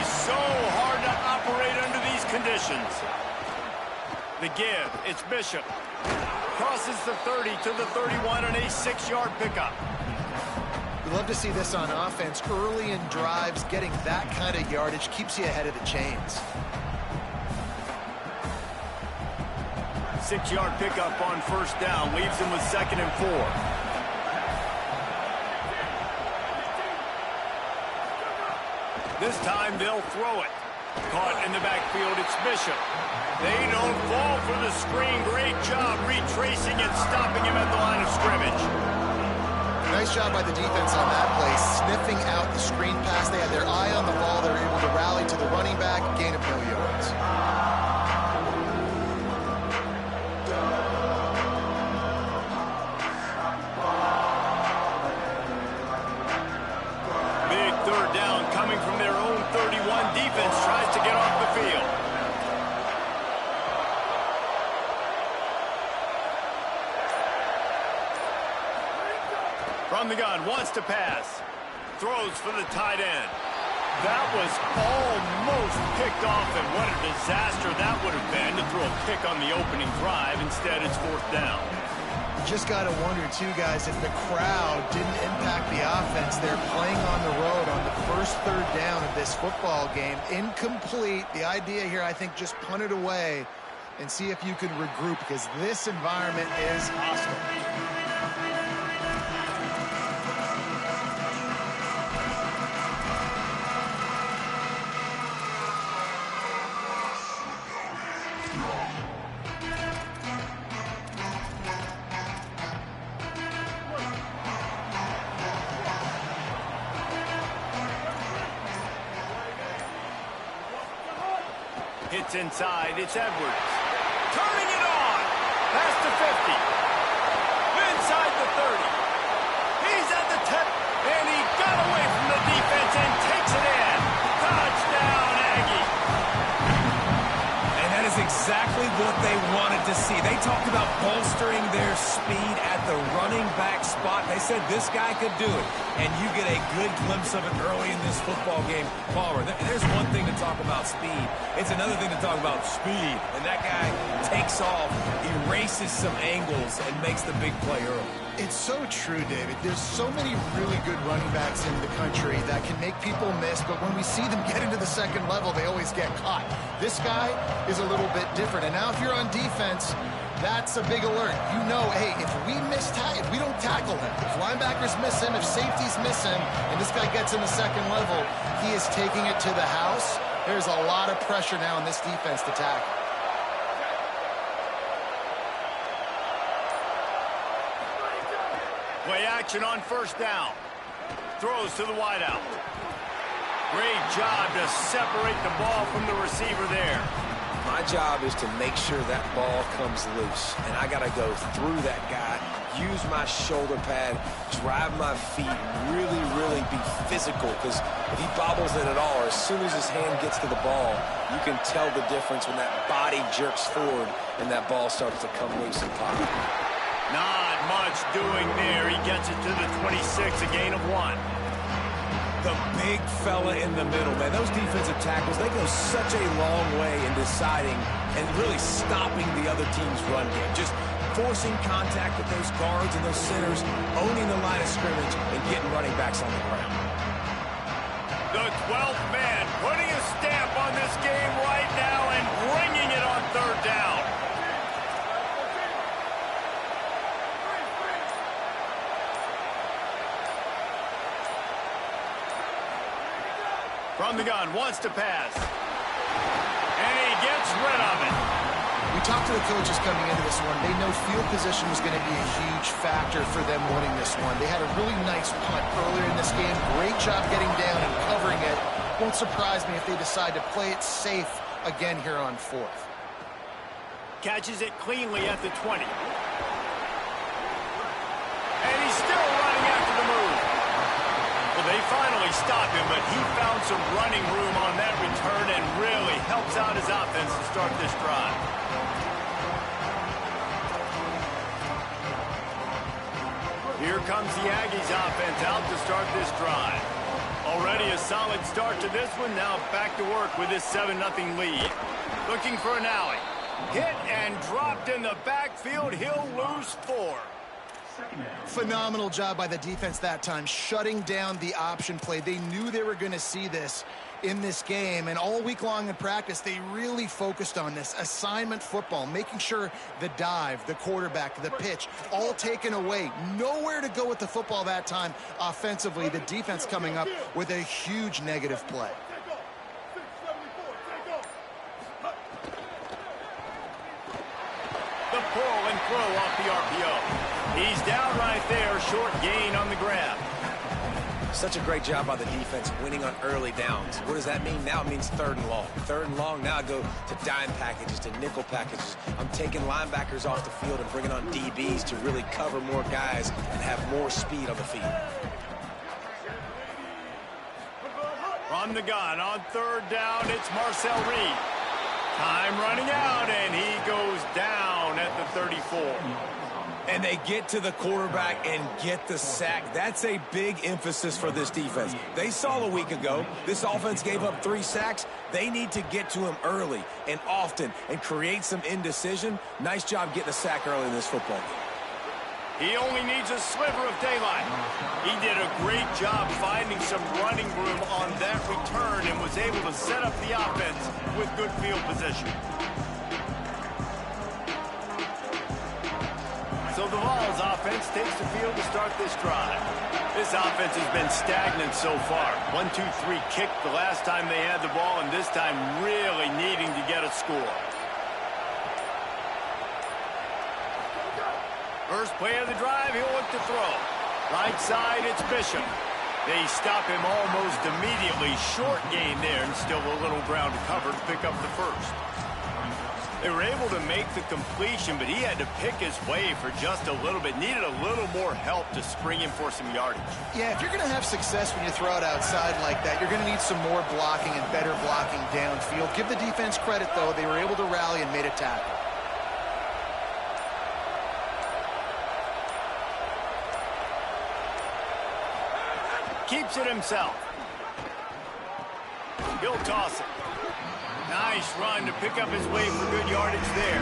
so hard to operate under these conditions. The give, it's Bishop. Crosses the 30 to the 31 on a 6-yard pickup. We love to see this on offense. Early in drives, getting that kind of yardage keeps you ahead of the chains. 6-yard pickup on first down, leaves him with 2nd and 4. This time they'll throw it. Caught in the backfield, it's Bishop. They don't fall for the screen. Great job retracing and stopping him at the line of scrimmage. Nice job by the defense on that play, sniffing out the screen pass. They had their eye on the ball. They were able to rally to the running back, gain of no yards. Big 3rd down coming from their own 31. Defense tries to get off the field. From the gun, wants to pass. Throws for the tight end. That was almost picked off, and what a disaster that would have been to throw a pick on the opening drive. Instead, it's 4th down. Just got to wonder, too, guys, if the crowd didn't impact the offense. They're playing on the road on the first 3rd down of this football game. Incomplete. The idea here, I think, just punt it away and see if you could regroup, because this environment is hostile. Hits inside, it's Edwards. Turning it on. Past the 50. Inside the 30. He's at the 10. And he got away from the defense and takes it in. Touchdown, Aggie. And that is exactly what they wanted to see. They talked about bolstering their speed at the running back spot. They said this guy could do it. And you get a good glimpse of it early in this football game. Palmer, there's one thing to talk about speed. It's another thing to talk about speed. And that guy takes off, erases some angles, and makes the big play early. It's so true, David. There's so many really good running backs in the country that can make people miss, but when we see them get into the 2nd level, they always get caught. This guy is a little bit different. And now if you're on defense, that's a big alert. You know, hey, if we don't tackle him, if linebackers miss him, if safeties miss him, and this guy gets in the 2nd level, he is taking it to the house. There's a lot of pressure now in this defense to tackle. Play action on first down. Throws to the wideout. Great job to separate the ball from the receiver there. My job is to make sure that ball comes loose. And I got to go through that guy, use my shoulder pad, drive my feet, really be physical. Because if he bobbles it at all, or as soon as his hand gets to the ball, you can tell the difference when that body jerks forward and that ball starts to come loose and pop. Not much doing there. He gets it to the 26, a gain of 1. The big fella in the middle, man. Those defensive tackles, they go such a long way in deciding and really stopping the other team's run game. Just forcing contact with those guards and those centers, owning the line of scrimmage, and getting running backs on the ground. The 12th man putting a stamp on this game right now and bringing it on 3rd down. From the gun, wants to pass. And he gets rid of it. We talked to the coaches coming into this one. They know field position was going to be a huge factor for them winning this one. They had a really nice punt earlier in this game. Great job getting down and covering it. Won't surprise me if they decide to play it safe again here on 4th. Catches it cleanly at the 20. And he's still running after the move. Well, they finally stop him, but he found some running room on that return and really helps out his offense to start this drive. Here comes the Aggies offense out to start this drive. A Already a solid start to this one. Now back to work with this 7-0 lead. Looking for an alley. Hit and dropped in the backfield. He'll lose 4. Phenomenal job by the defense that time, shutting down the option play. They knew they were going to see this in this game, and all week long in practice, they really focused on this assignment football, making sure the dive, the quarterback, the pitch, all taken away. Nowhere to go with the football that time offensively. The defense coming up with a huge negative play. The pull and throw off the RPO. He's down right there, short gain on the grab. Such a great job by the defense winning on early downs. What does that mean? Now it means 3rd and long. 3rd and long, now I go to dime packages, to nickel packages. I'm taking linebackers off the field and bringing on DBs to really cover more guys and have more speed on the field. From the gun on 3rd down, it's Marcel Reed. Time running out, and he goes down at the 34. And they get to the quarterback and get the sack. That's a big emphasis for this defense. They saw a week ago, this offense gave up 3 sacks. They need to get to him early and often and create some indecision. Nice job getting a sack early in this football game. He only needs a sliver of daylight. He did a great job finding some running room on that return and was able to set up the offense with good field position. So the Vols offense takes the field to start this drive. This offense has been stagnant so far. 1-2-3 kick the last time they had the ball, and this time really needing to get a score. First play of the drive, he'll look to throw. Right side, it's Bishop. They stop him almost immediately. Short gain there, and still a little ground to cover to pick up the first. They were able to make the completion, but he had to pick his way for just a little bit. Needed a little more help to spring him for some yardage. Yeah, if you're going to have success when you throw it outside like that, you're going to need some more blocking and better blocking downfield. Give the defense credit, though. They were able to rally and made a tackle. Keeps it himself. He'll toss it. Nice run to pick up his way for good yardage there.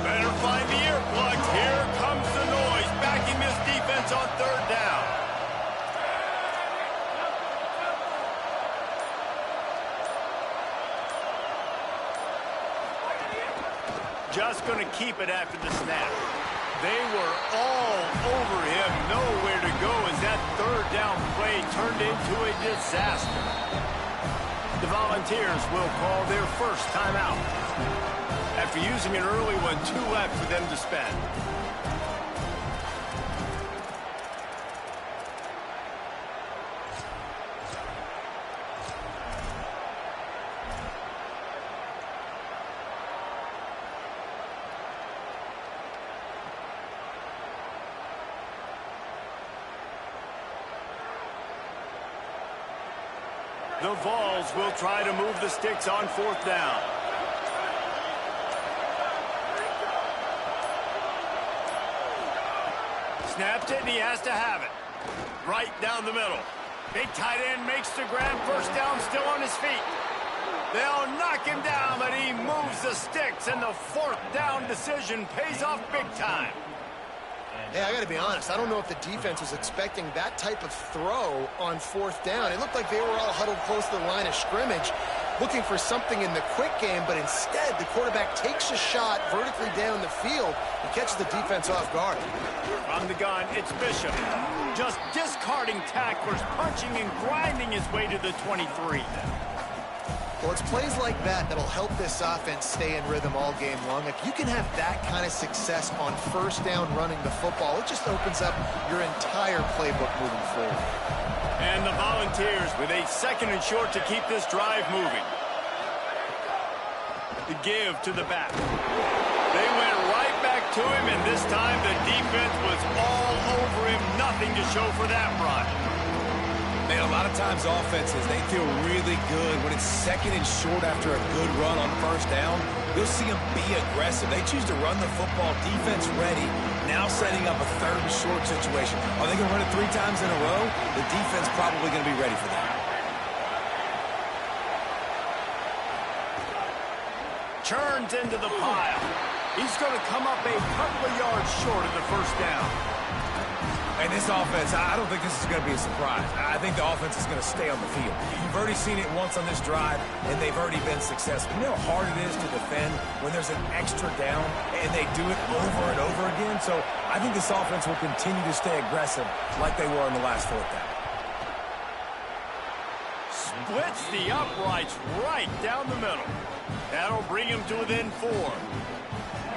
Better find the earplugs. Here comes the noise, backing this defense on 3rd down. Just going to keep it after the snap. They were all over him. Nowhere to go as that 3rd down play turned into a disaster. The Volunteers will call their first timeout. After using an early one, 2 left for them to spend. The Vols will try to move the sticks on 4th down. Snapped it, and he has to have it. Right down the middle. Big tight end makes the grab. 1st down, still on his feet. They'll knock him down, but he moves the sticks, and the 4th down decision pays off big time. Hey, I got to be honest. I don't know if the defense was expecting that type of throw on 4th down. It looked like they were all huddled close to the line of scrimmage, looking for something in the quick game, but instead the quarterback takes a shot vertically down the field and catches the defense off guard. From the gun, it's Bishop. Just discarding tacklers, punching and grinding his way to the 23. Well, it's plays like that that'll help this offense stay in rhythm all game long. If you can have that kind of success on 1st down running the football, it just opens up your entire playbook moving forward. And the Volunteers with a 2nd and short to keep this drive moving. The give to the back. They went right back to him, and this time the defense was all over him. Nothing to show for that run. Man, a lot of times offenses, they feel really good when it's second and short after a good run on first down. You'll see them be aggressive. They choose to run the football, defense ready, now setting up a third and short situation. Are they going to run it 3 times in a row? The defense probably going to be ready for that. Turns into the pile. He's going to come up a couple of yards short of the first down. And this offense, I don't think this is going to be a surprise. I think the offense is going to stay on the field. You've already seen it once on this drive, and they've already been successful. You know how hard it is to defend when there's an extra down, and they do it over and over again? So I think this offense will continue to stay aggressive like they were in the last 4th down. Splits the uprights right down the middle. That'll bring him to within 4.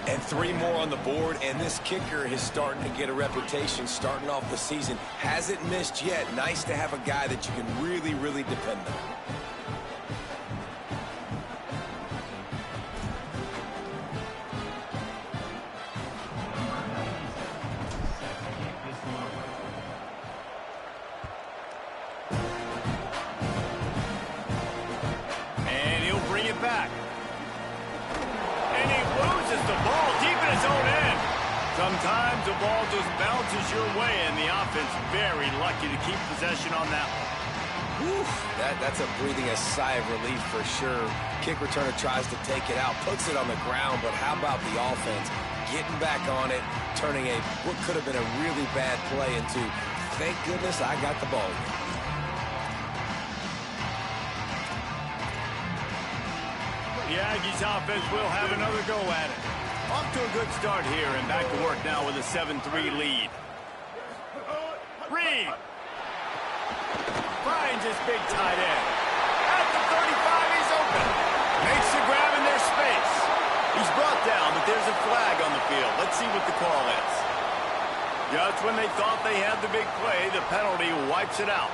And 3 more on the board, and this kicker is starting to get a reputation starting off the season. Hasn't missed yet. Nice to have a guy that you can really, really depend on. And he'll bring it back. And he loses the ball deep in his own end. Sometimes the ball just bounces your way, and the offense very lucky to keep possession on that one. Whew, that's a breathing a sigh of relief for sure. Kick returner tries to take it out, puts it on the ground, but how about the offense getting back on it, turning what could have been a really bad play into, thank goodness I got the ball. The Aggies offense will have another go at it. Off to a good start here, and back to work now with a 7-3 lead. Reed finds his big tight end. At the 35, he's open. Makes the grab in their space. He's brought down, but there's a flag on the field. Let's see what the call is. Just when they thought they had the big play, the penalty wipes it out.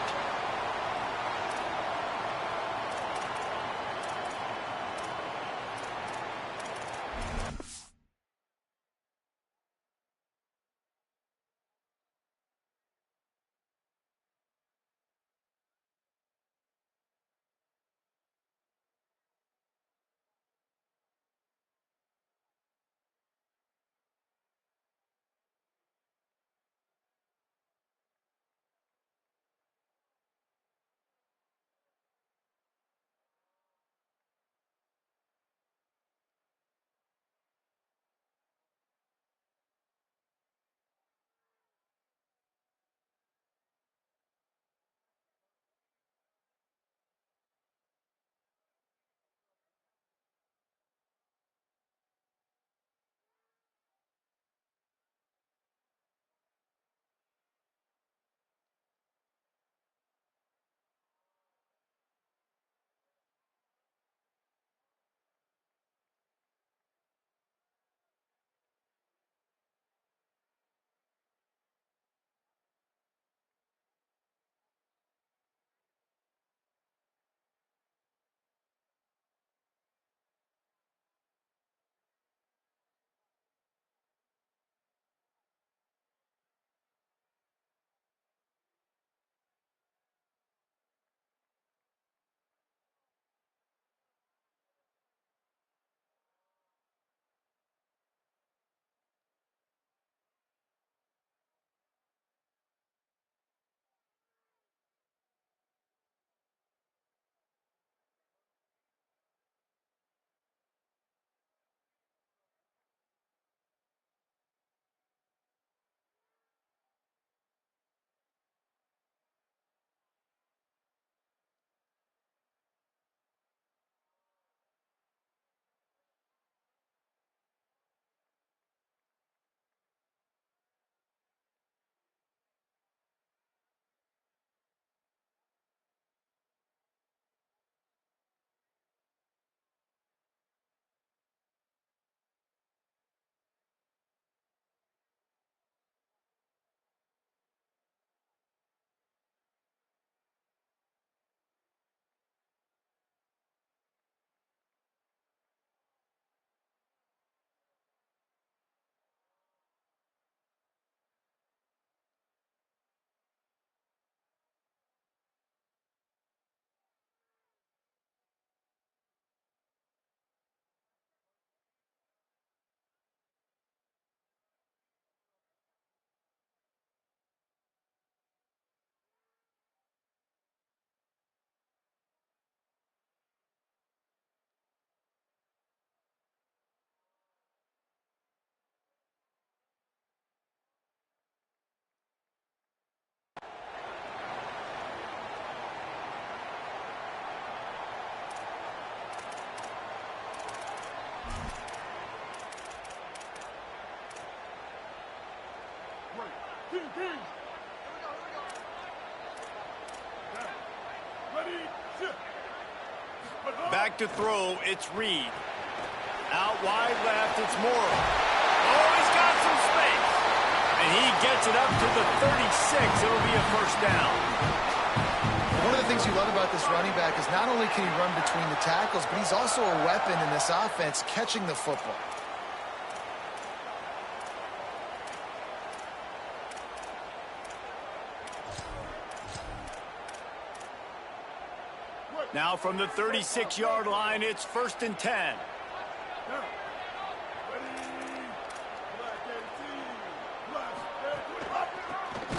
Back to throw, it's Reed. Out wide left, it's Morrow. Oh, he's got some space. And he gets it up to the 36. It'll be a first down. One of the things you love about this running back is not only can he run between the tackles, but he's also a weapon in this offense catching the football. Now from the 36-yard line, it's 1st and 10.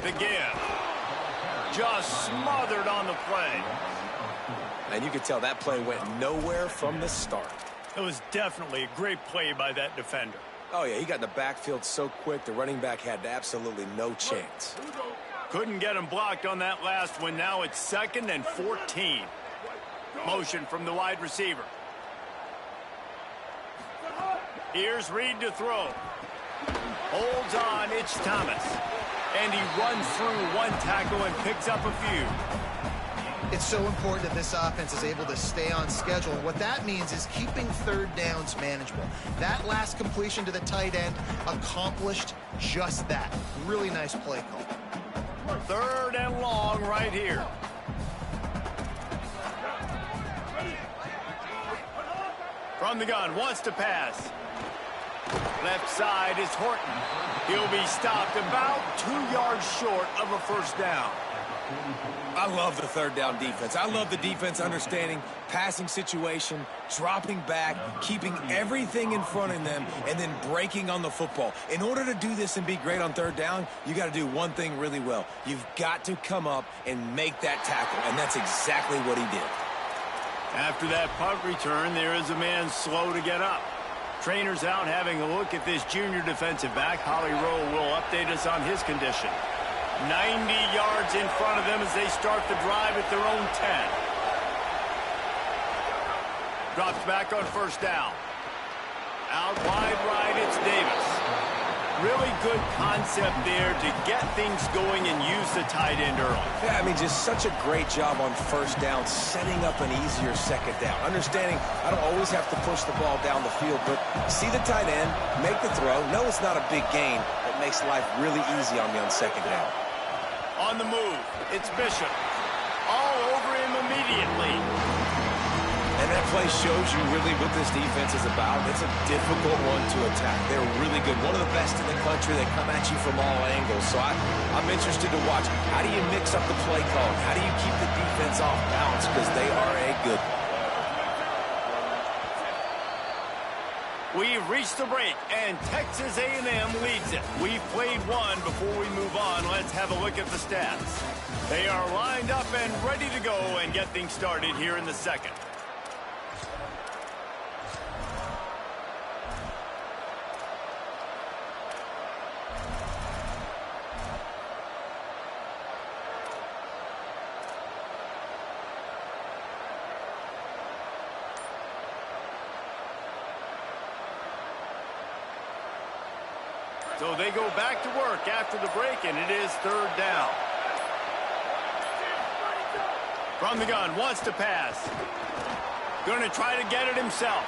Again. Just smothered on the play. And you could tell that play went nowhere from the start. It was definitely a great play by that defender. Oh, yeah, he got in the backfield so quick, the running back had absolutely no chance. Couldn't get him blocked on that last one. Now it's 2nd and 14. Motion from the wide receiver. Here's Reed to throw. Holds on, it's Thomas. And he runs through one tackle and picks up a few. It's so important that this offense is able to stay on schedule. And what that means is keeping third downs manageable. That last completion to the tight end accomplished just that. Really nice play call. 3rd and long right here. From the gun, wants to pass. Left side is Horton. He'll be stopped about 2 yards short of a first down. I love the third down defense. I love the defense understanding passing situation, dropping back, keeping everything in front of them, and then breaking on the football. In order to do this and be great on third down, you got to do one thing really well. You've got to come up and make that tackle, and that's exactly what he did. After that punt return, there is a man slow to get up. Trainer's out having a look at this junior defensive back. Holly Rowe will update us on his condition. 90 yards in front of them as they start the drive at their own 10. Drops back on first down. Out wide right, it's Davis. Really good concept there to get things going and use the tight end early. Yeah, I mean, just such a great job on first down, setting up an easier second down. Understanding I don't always have to push the ball down the field, but see the tight end, make the throw. No, it's not a big gain, but makes life really easy on me on second down. On the move, it's Bishop. All over him immediately. And that play shows you really what this defense is about. It's a difficult one to attack. They're really good. One of the best in the country. They come at you from all angles. So I'm interested to watch. How do you mix up the play call? How do you keep the defense off balance? Because they are a good one. We've reached the break, and Texas A&M leads it. We've played one. Before we move on, let's have a look at the stats. They are lined up and ready to go and get things started here in the second. So they go back to work after the break, and it is third down. From the gun, wants to pass. Going to try to get it himself.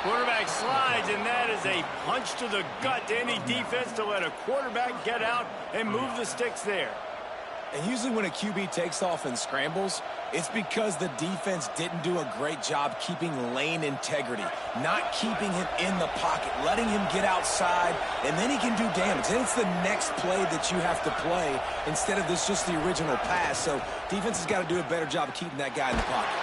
Quarterback slides, and that is a punch to the gut to any defense to let a quarterback get out and move the sticks there. And usually when a QB takes off and scrambles, it's because the defense didn't do a great job keeping lane integrity, not keeping him in the pocket, letting him get outside, and then he can do damage. And it's the next play that you have to play instead of this just the original pass. So defense has got to do a better job of keeping that guy in the pocket.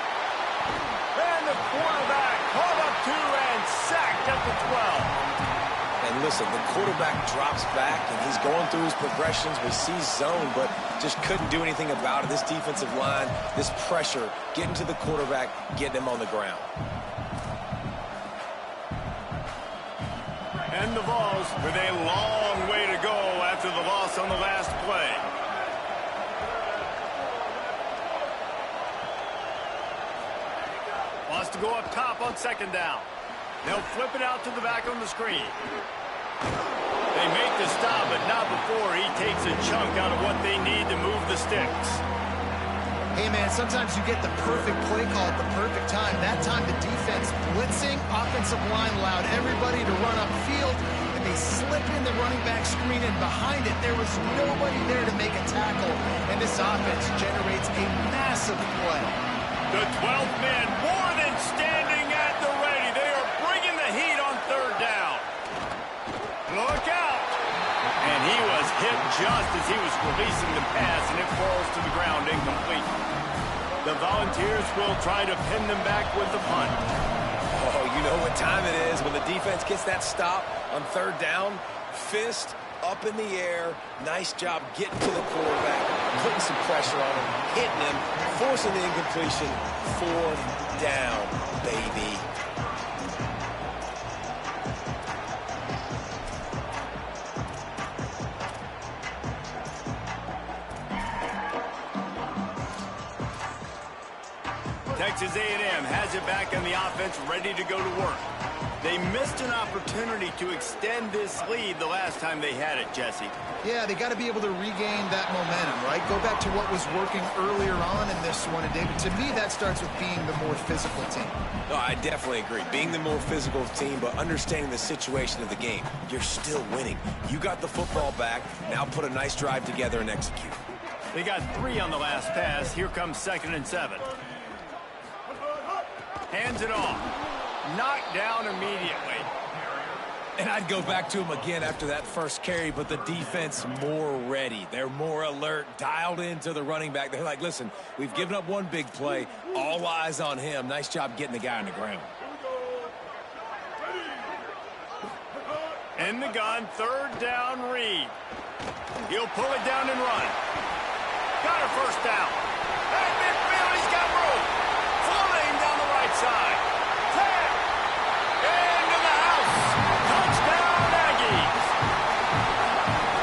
And the quarterback caught up to and sacked at the 12. And listen, the quarterback drops back, and he's going through his progressions. We see zone, but just couldn't do anything about it. This defensive line, this pressure, getting to the quarterback, getting him on the ground. And the Vols with a long way to go after the loss on the last play. Wants to go up top on second down. They'll flip it out to the back on the screen. They make the stop, but not before he takes a chunk out of what they need to move the sticks. Hey, man, sometimes you get the perfect play call at the perfect time. That time the defense blitzing, offensive line allowed everybody to run upfield, and they slip in the running back screen, and behind it, there was nobody there to make a tackle, and this offense generates a massive play. The 12th man more than standing at the ready. They are bringing the heat on third down. Look out. And he was hit just as he was releasing the pass, and it falls to the ground incomplete. The Volunteers will try to pin them back with the punt. Oh, you know what time it is when the defense gets that stop on third down. Fist up in the air. Nice job getting to the quarterback, putting some pressure on him, hitting him, forcing the incompletion. Fourth down, baby. Texas A&M has it back on the offense, ready to go to work. They missed an opportunity to extend this lead the last time they had it, Jesse. Yeah, they got to be able to regain that momentum, right? Go back to what was working earlier on in this one. And, David, to me, that starts with being the more physical team. No, I definitely agree. Being the more physical team, but understanding the situation of the game. You're still winning. You got the football back. Now put a nice drive together and execute. They got 3 on the last pass. Here comes 2nd and 7. Hands it off. Knocked down immediately. And I'd go back to him again after that first carry, but the defense more ready. They're more alert, dialed into the running back. They're like, listen, we've given up one big play. All eyes on him. Nice job getting the guy on the ground. In the gun, 3rd down, Reed. He'll pull it down and run. Got a first down. Hey, midfield, he's got room. Full lane down the right side. 10. Into the house. Touchdown, Aggies.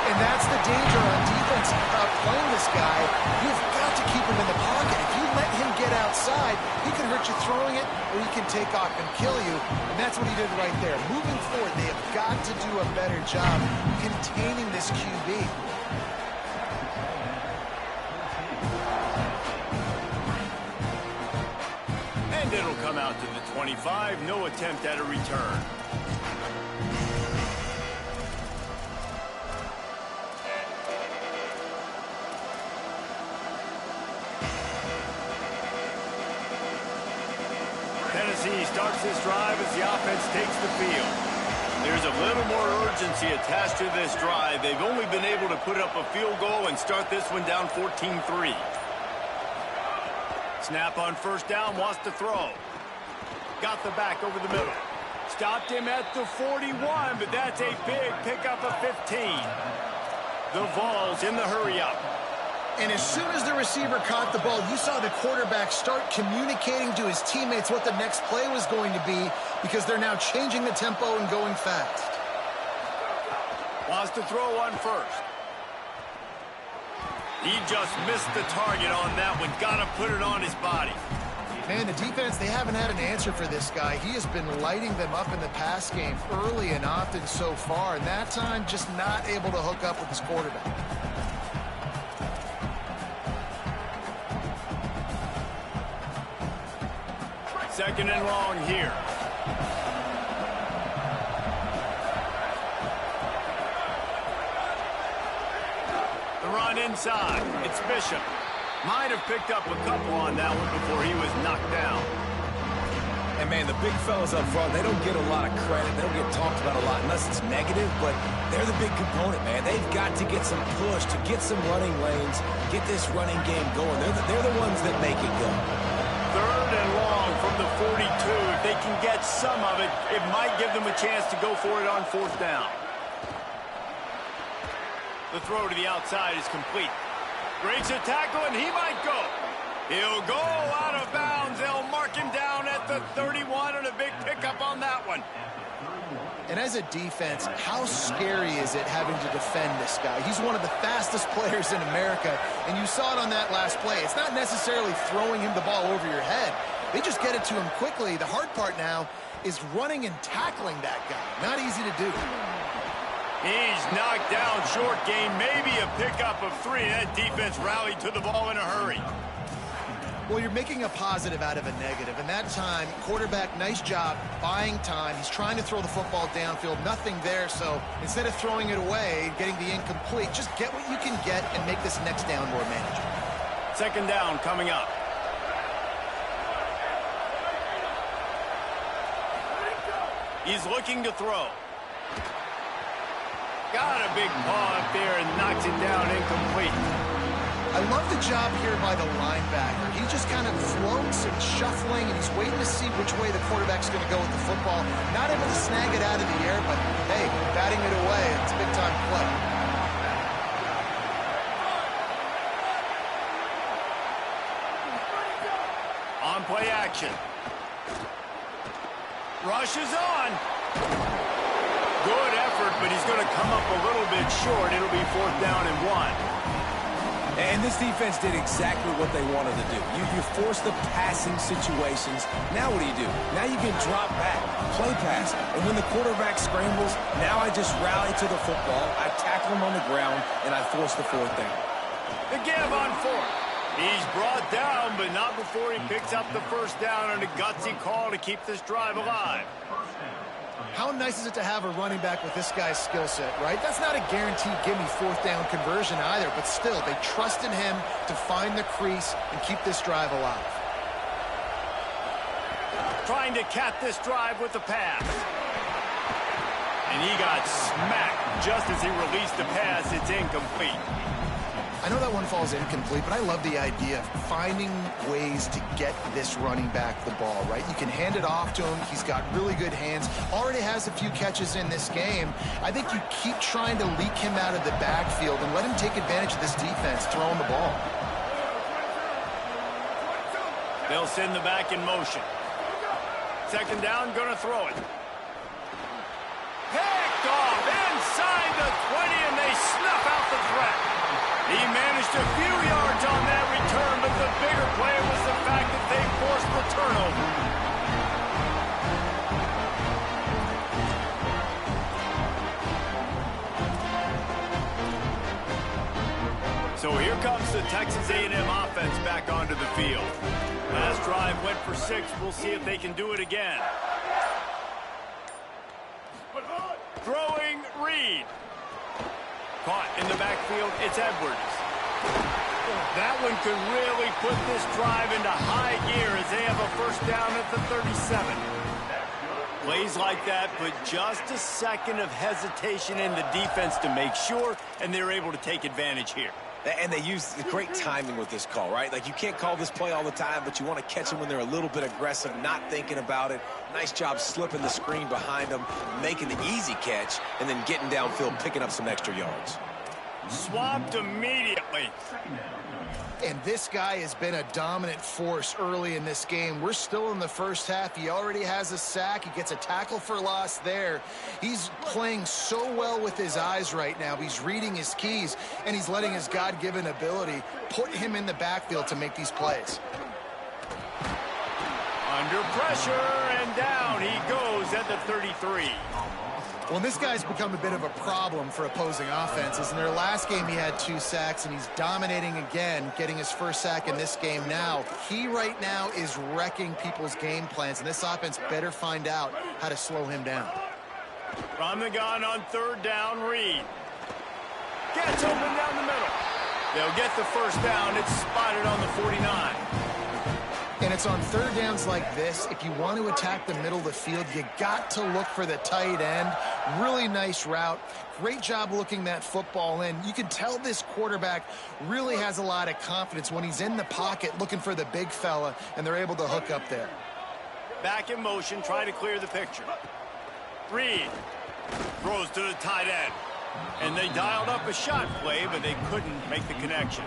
And that's the danger on defense playing this guy. You've got to keep him in the pocket. If you let him get outside, he can hurt you throwing it, or he can take off and kill you. And that's what he did right there. Moving forward, they have got to do a better job containing this QB. And it'll come out to the 25. No attempt at a return. Tennessee starts this drive as the offense takes the field. There's a little more urgency attached to this drive. They've only been able to put up a field goal and start this one down 14-3. Snap on first down, wants to throw. Got the back over the middle. Stopped him at the 41, but that's a big pickup of 15. The Vols in the hurry-up. And as soon as the receiver caught the ball, you saw the quarterback start communicating to his teammates what the next play was going to be, because they're now changing the tempo and going fast. Wants to throw on first. He just missed the target on that one. Got to put it on his body. Man, the defense, they haven't had an answer for this guy. He has been lighting them up in the pass game early and often so far, and that time just not able to hook up with his quarterback. Second and long here. The run inside. It's Bishop. Might have picked up a couple on that one before he was knocked down. And, man, the big fellas up front, they don't get a lot of credit. They don't get talked about a lot unless it's negative, but they're the big component, man. They've got to get some push, to get some running lanes, get this running game going. They're the ones that make it go. 3rd and long from the 42. If they can get some of it, it might give them a chance to go for it on 4th down. The throw to the outside is complete. Breaks a tackle, and he might go. He'll go out of bounds. They'll mark him down at the 31, and a big pickup on that one. And as a defense, how scary is it having to defend this guy? He's one of the fastest players in America, and you saw it on that last play. It's not necessarily throwing him the ball over your head. They just get it to him quickly. The hard part now is running and tackling that guy. Not easy to do. He's knocked down short gain, maybe a pickup of 3. That defense rallied to the ball in a hurry. Well, you're making a positive out of a negative, and that time, quarterback, nice job buying time. He's trying to throw the football downfield, nothing there, so instead of throwing it away, getting the incomplete, just get what you can get and make this next down more manageable. Second down coming up. He's looking to throw. Got a big paw up there and knocks it down incomplete. I love the job here by the linebacker. He just kind of floats and shuffling, and he's waiting to see which way the quarterback's going to go with the football. Not able to snag it out of the air, but, hey, batting it away. It's a big-time play. On play action. Rush is on. Good effort, but he's going to come up a little bit short. It'll be 4th down and 1. And this defense did exactly what they wanted to do. You force the passing situations. Now what do? Now you can drop back, play pass. And when the quarterback scrambles, now I just rally to the football. I tackle him on the ground, and I force the 4th down. The give on 4th. He's brought down, but not before he picks up the 1st down on a gutsy call to keep this drive alive. How nice is it to have a running back with this guy's skill set, right? That's not a guaranteed give-me 4th down conversion either, but still, they trust in him to find the crease and keep this drive alive. Trying to cap this drive with the pass. And he got smacked just as he released the pass. It's incomplete. I know that one falls incomplete, but I love the idea of finding ways to get this running back the ball, right? You can hand it off to him. He's got really good hands. Already has a few catches in this game. I think you keep trying to leak him out of the backfield and let him take advantage of this defense throwing the ball. They'll send the back in motion. Second down, going to throw it. Picked off inside the 20, and they snuff out the threat. He managed a few yards on that return, but the bigger play was the fact that they forced the turnover. So here comes the Texas A&M offense back onto the field. Last drive went for 6. We'll see if they can do it again. Throwing Reed. Caught in the backfield, it's Edwards. That one could really put this drive into high gear as they have a 1st down at the 37. Plays like that, but just a second of hesitation in the defense to make sure, and they're able to take advantage here. And they use great timing with this call, right? Like, you can't call this play all the time, but you want to catch them when they're a little bit aggressive, not thinking about it. Nice job slipping the screen behind them, making the easy catch, and then getting downfield, picking up some extra yards. Swamped immediately. And this guy has been a dominant force early in this game. We're still in the 1st half. He already has a sack. He gets a tackle for loss there. He's playing so well with his eyes right now. He's reading his keys, and he's letting his God-given ability put him in the backfield to make these plays. Under pressure, and down he goes at the 33. Well, this guy's become a bit of a problem for opposing offenses. In their last game, he had 2 sacks, and he's dominating again, getting his 1st sack in this game now. He right now is wrecking people's game plans, and this offense better find out how to slow him down. From the gun on 3rd down, Reed. Gets open down the middle. They'll get the 1st down. It's spotted on the 49. And it's on 3rd downs like this. If you want to attack the middle of the field, you got to look for the tight end. Really nice route. Great job looking that football in. You can tell this quarterback really has a lot of confidence when he's in the pocket looking for the big fella, and they're able to hook up there. Back in motion, try to clear the picture. Reed throws to the tight end. And they dialed up a shot play, but they couldn't make the connection.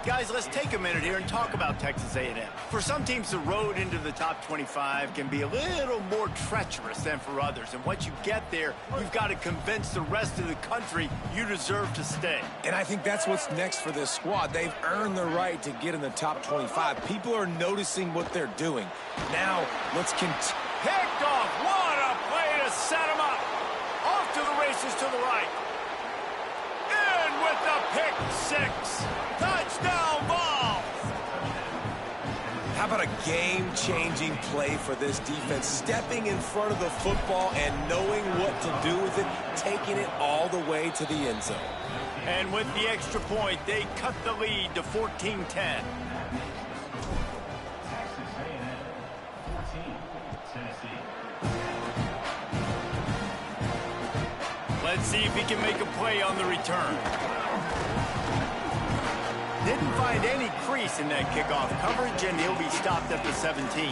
Guys, let's take a minute here and talk about Texas A&M. For some teams, the road into the top 25 can be a little more treacherous than for others. And once you get there, you've got to convince the rest of the country you deserve to stay. And I think that's what's next for this squad. They've earned the right to get in the top 25. People are noticing what they're doing. Now, let's continue. Picked off. What a play to set him up. Off to the races to the right. about a game-changing play for this defense, stepping in front of the football and knowing what to do with it, taking it all the way to the end zone. And with the extra point, they cut the lead to 14-10. Texas A&M 14, Tennessee. Let's see if he can make a play on the return. Didn't find any crease in that kickoff coverage, and he'll be stopped at the 17.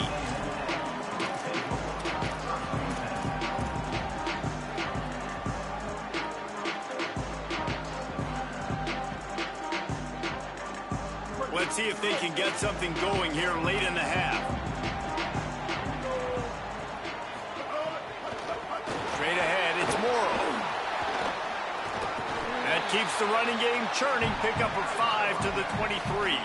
Let's see if they can get something going here late in the half. Straight ahead, it's Morrow. That keeps the running game churning. Pick up of 5 to the 23.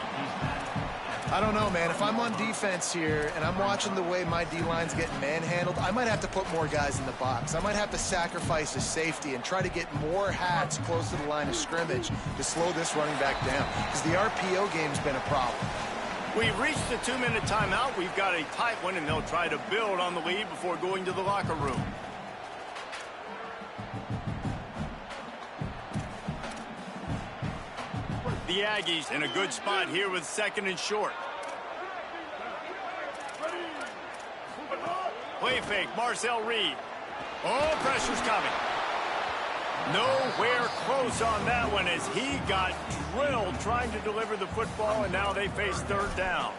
I don't know, man. If I'm on defense here and I'm watching the way my D-line's getting manhandled, I might have to put more guys in the box. I might have to sacrifice a safety and try to get more hats close to the line of scrimmage to slow this running back down, because the RPO game's been a problem. We've reached the 2-minute timeout. We've got a tight one, and they'll try to build on the lead before going to the locker room. The Aggies in a good spot here with 2nd and short. Play fake, Marcel Reed. Oh, pressure's coming. Nowhere close on that one as he got drilled trying to deliver the football, and now they face 3rd down.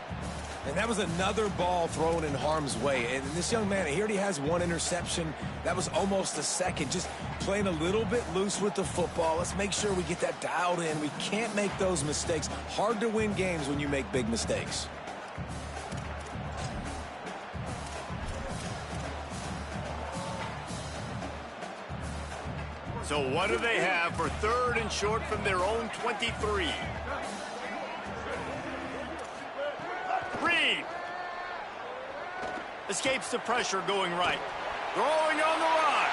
And that was another ball thrown in harm's way. And this young man, he already has 1 interception. That was almost a second. Just playing a little bit loose with the football. Let's make sure we get that dialed in. We can't make those mistakes. Hard to win games when you make big mistakes. So what do they have for 3rd and short from their own 23? Reed escapes the pressure going right. Throwing on the run.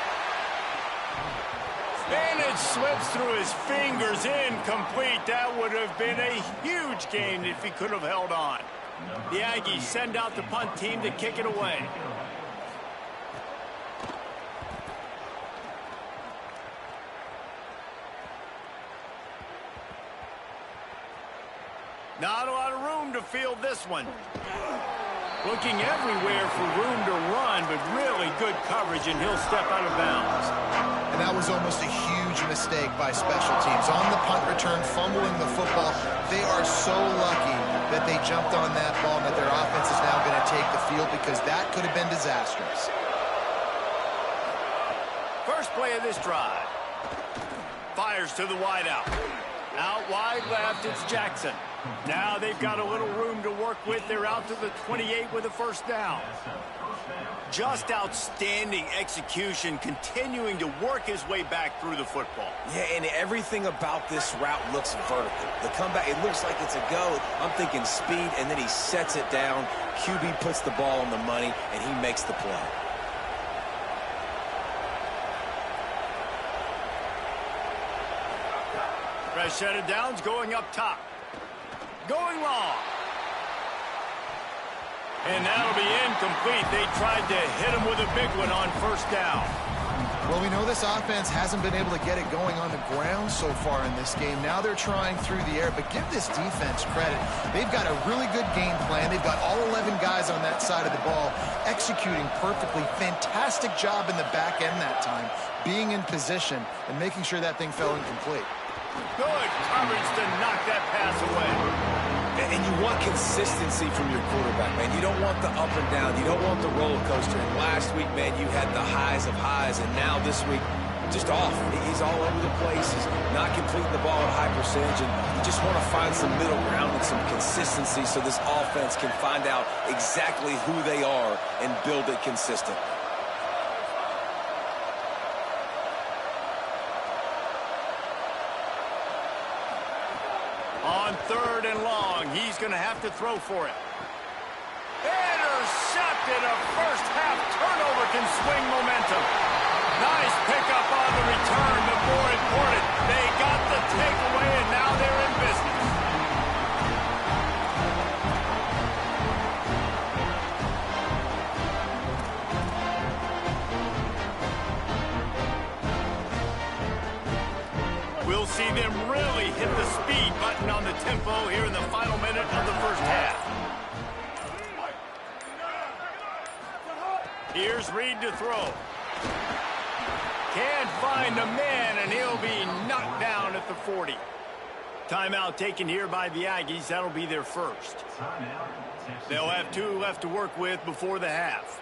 And it slips through his fingers, incomplete. That would have been a huge gain if he could have held on. The Aggies send out the punt team to kick it away. Not a lot of room to field this one. Looking everywhere for room to run, but really good coverage, and he'll step out of bounds. And that was almost a huge mistake by special teams. On the punt return, fumbling the football. They are so lucky that they jumped on that ball and that their offense is now going to take the field, because that could have been disastrous. First play of this drive. Fires to the wideout. Out wide left, it's Jackson. Now they've got a little room to work with. They're out to the 28 with a 1st down. Just outstanding execution, continuing to work his way back through the football. Yeah, and everything about this route looks vertical. The comeback, it looks like it's a go. I'm thinking speed, and then he sets it down. QB puts the ball on the money, and he makes the play. Fresh set of downs going up top. Going long. And that'll be incomplete. They tried to hit him with a big one on 1st down. Well, we know this offense hasn't been able to get it going on the ground so far in this game. Now they're trying through the air, but give this defense credit. They've got a really good game plan. They've got all 11 guys on that side of the ball executing perfectly. Fantastic job in the back end that time, being in position and making sure that thing fell incomplete. Good coverage to knock that pass away. And you want consistency from your quarterback, man. You don't want the up and down. You don't want the roller coaster. And last week, man, you had the highs of highs. And now this week, just off. He's all over the place. He's not completing the ball at a high percentage. And you just want to find some middle ground and some consistency so this offense can find out exactly who they are and build it consistent. On 3rd and long, he's going to have to throw for it. Intercepted. A first-half turnover can swing momentum. Nice pickup on the return, but more important, they got the takeaway, and now they're in business. We'll see them really hit the speed button on the tempo here in the final minute of the first half. Here's Reed to throw. Can't find the man, and he'll be knocked down at the 40. Timeout taken here by the Aggies. That'll be their first. They'll have 2 left to work with before the half.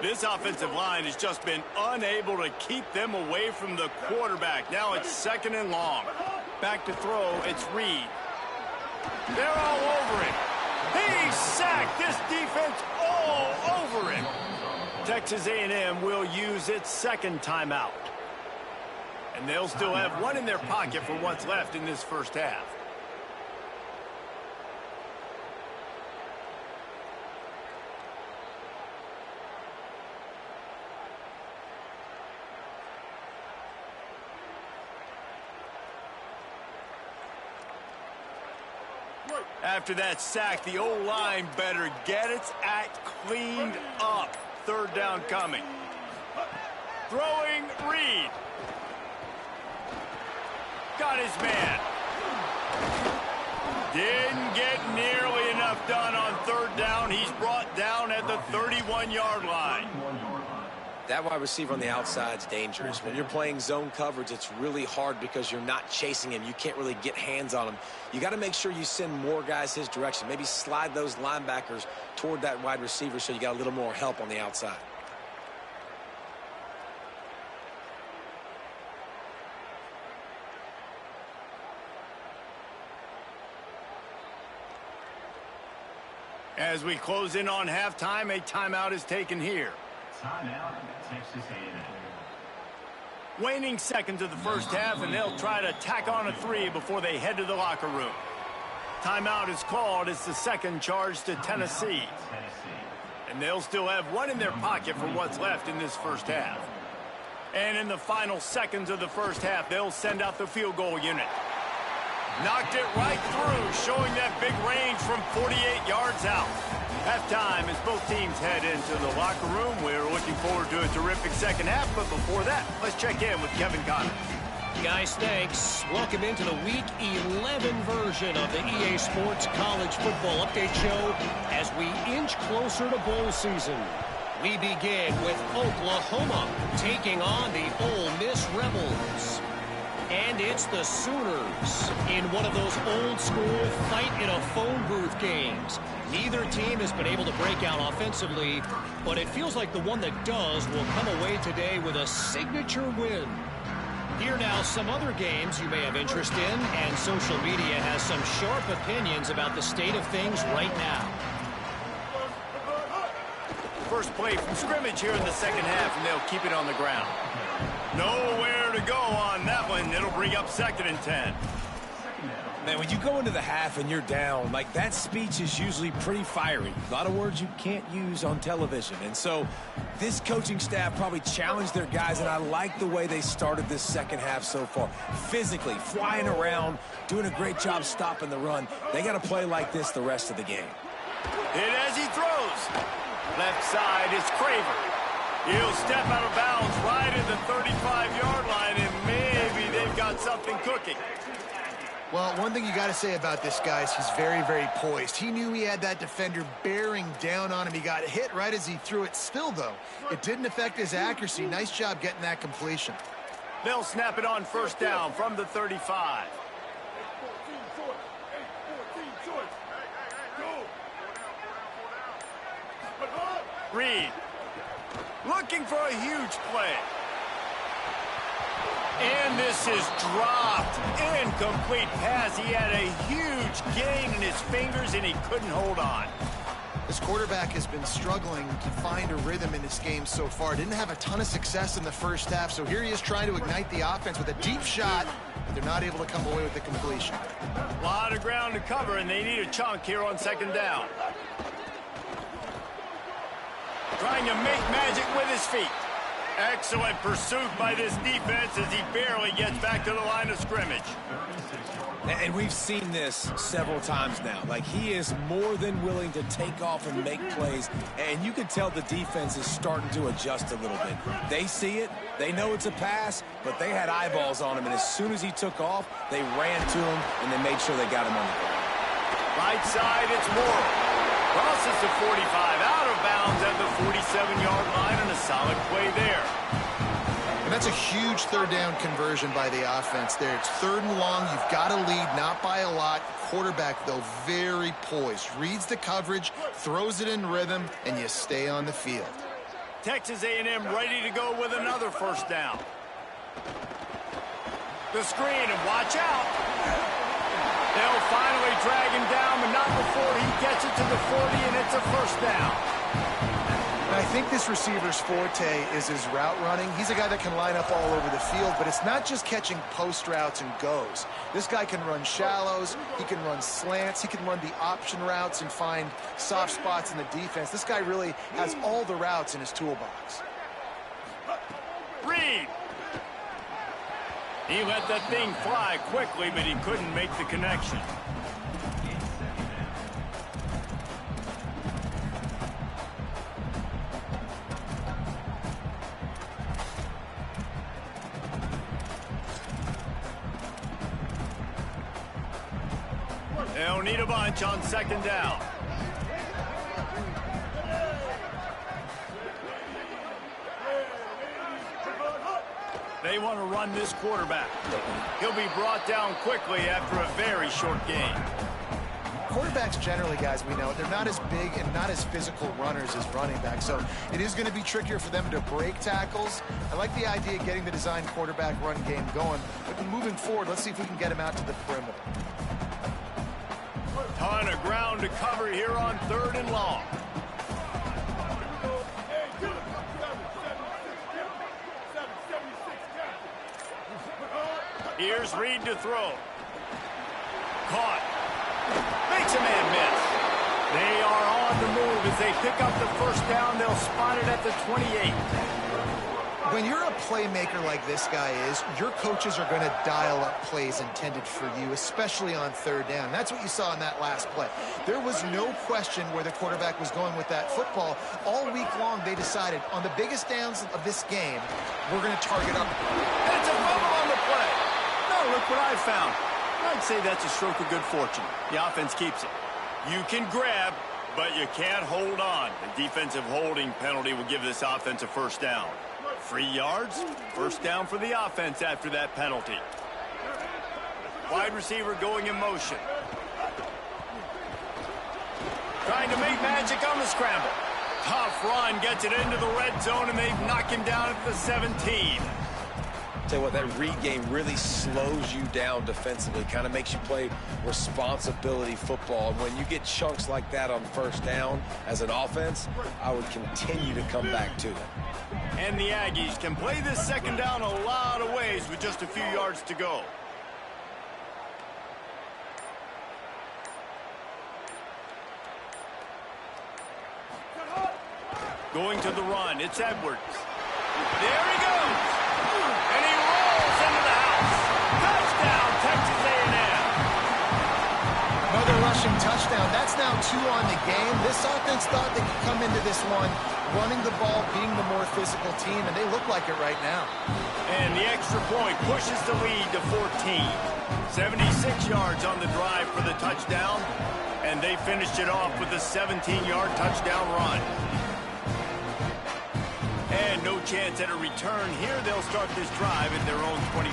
This offensive line has just been unable to keep them away from the quarterback. Now it's 2nd and long. Back to throw, it's Reed. They're all over him. He's sacked. This defense all over him. Texas A&M will use its 2nd timeout. And they'll still have 1 in their pocket for what's left in this first half. After that sack, the O-line better get its act cleaned up. 3rd down coming. Throwing Reed. Got his man. Didn't get nearly enough done on 3rd down. He's brought down at the 31-yard line. That wide receiver on the outside is dangerous. When you're playing zone coverage, it's really hard because you're not chasing him. You can't really get hands on him. You got to make sure you send more guys his direction. Maybe slide those linebackers toward that wide receiver so you got a little more help on the outside. As we close in on halftime, a timeout is taken here. Timeout, Texas A&M. Waning seconds of the first half, and they'll try to tack on a 3 before they head to the locker room. Timeout is called. It's the 2nd charge to Tennessee. And they'll still have 1 in their pocket for what's left in this first half. And in the final seconds of the first half, they'll send out the field goal unit. Knocked it right through, showing that big range from 48 yards out. Halftime as both teams head into the locker room. We're looking forward to a terrific second half, but before that, let's check in with Kevin Connors. Guys, thanks. Welcome into the Week 11 version of the EA Sports College Football Update Show as we inch closer to bowl season. We begin with Oklahoma taking on the Ole Miss Rebels. And it's the Sooners in one of those old-school fight-in-a-phone booth games. Neither team has been able to break out offensively, but it feels like the one that does will come away today with a signature win. Here now some other games you may have interest in, and social media has some sharp opinions about the state of things right now. First play from scrimmage here in the second half, and they'll keep it on the ground. Nowhere to go on that one. It'll bring up 2nd and 10. Man, when you go into the half and you're down, like that speech is usually pretty fiery. A lot of words you can't use on television. And so this coaching staff probably challenged their guys, and I like the way they started this second half so far. Physically, flying around, doing a great job stopping the run. They got to play like this the rest of the game. Hit as he throws. Left side is Craver. He'll step out of bounds right at the 35-yard line, and maybe they've got something cooking. Well, one thing you got to say about this guy is he's very, very poised. He knew he had that defender bearing down on him. He got hit right as he threw it. Still, though, it didn't affect his accuracy. Nice job getting that completion. They'll snap it on 1st down from the 35. Reed looking for a huge play. And this is dropped. Incomplete pass. He had a huge gain in his fingers, and he couldn't hold on. This quarterback has been struggling to find a rhythm in this game so far. Didn't have a ton of success in the first half, so here he is trying to ignite the offense with a deep shot, but they're not able to come away with the completion. A lot of ground to cover, and they need a chunk here on 2nd down. Trying to make magic with his feet. Excellent pursuit by this defense as he barely gets back to the line of scrimmage. And we've seen this several times now. Like, he is more than willing to take off and make plays. And you can tell the defense is starting to adjust a little bit. They see it. They know it's a pass, but they had eyeballs on him. And as soon as he took off, they ran to him, and they made sure they got him on the ground. Right side, it's Moore. Crosses to 45, out of bounds at the 47-yard line, and a solid play there. And that's a huge third down conversion by the offense there. It's 3rd and long. You've got to lead, not by a lot. Quarterback, though, very poised. Reads the coverage, throws it in rhythm, and you stay on the field. Texas A&M ready to go with another first down. The screen, and watch out. They'll finally drag him down, but not before he gets it to the 40, and it's a first down. And I think this receiver's forte is his route running. He's a guy that can line up all over the field, but it's not just catching post routes and goes. This guy can run shallows, he can run slants, he can run the option routes and find soft spots in the defense. This guy really has all the routes in his toolbox. Reed. He let that thing fly quickly, but he couldn't make the connection. They'll need a bunch on 2nd down. They want to run this quarterback. He'll be brought down quickly after a very short game. Quarterbacks generally, guys, we know, they're not as big and not as physical runners as running backs, so it is going to be trickier for them to break tackles. I like the idea of getting the design quarterback run game going, but moving forward, let's see if we can get him out to the perimeter. Ton of ground to cover here on 3rd and long. Here's Reed to throw. Caught. Makes a man miss. They are on the move as they pick up the first down. They'll spot it at the 28. When you're a playmaker like this guy is, your coaches are going to dial up plays intended for you, especially on 3rd down. That's what you saw in that last play. There was no question where the quarterback was going with that football. All week long, they decided on the biggest downs of this game, we're going to target up. That's a fumble on the play. No, look what I found. I'd say that's a stroke of good fortune. The offense keeps it. You can grab, but you can't hold on. The defensive holding penalty will give this offense a first down. 3 yards, first down for the offense after that penalty. Wide receiver going in motion. Trying to make magic on the scramble. Tough run, gets it into the red zone, and they've knocked him down at the 17. Tell you what, that read game really slows you down defensively, kind of makes you play responsibility football. And when you get chunks like that on 1st down as an offense, I would continue to come back to it. And the Aggies can play this 2nd down a lot of ways with just a few yards to go. Going to the run, it's Edwards. There he goes. And he rolls into the house. Touchdown, Texas A&M. Another rushing touchdown. That's now 2 on the game. This offense thought they could come into this one running the ball, being the more physical team, and they look like it right now. And the extra point pushes the lead to 14. 76 yards on the drive for the touchdown, and they finished it off with a 17-yard touchdown run. And no chance at a return here. They'll start this drive at their own 25.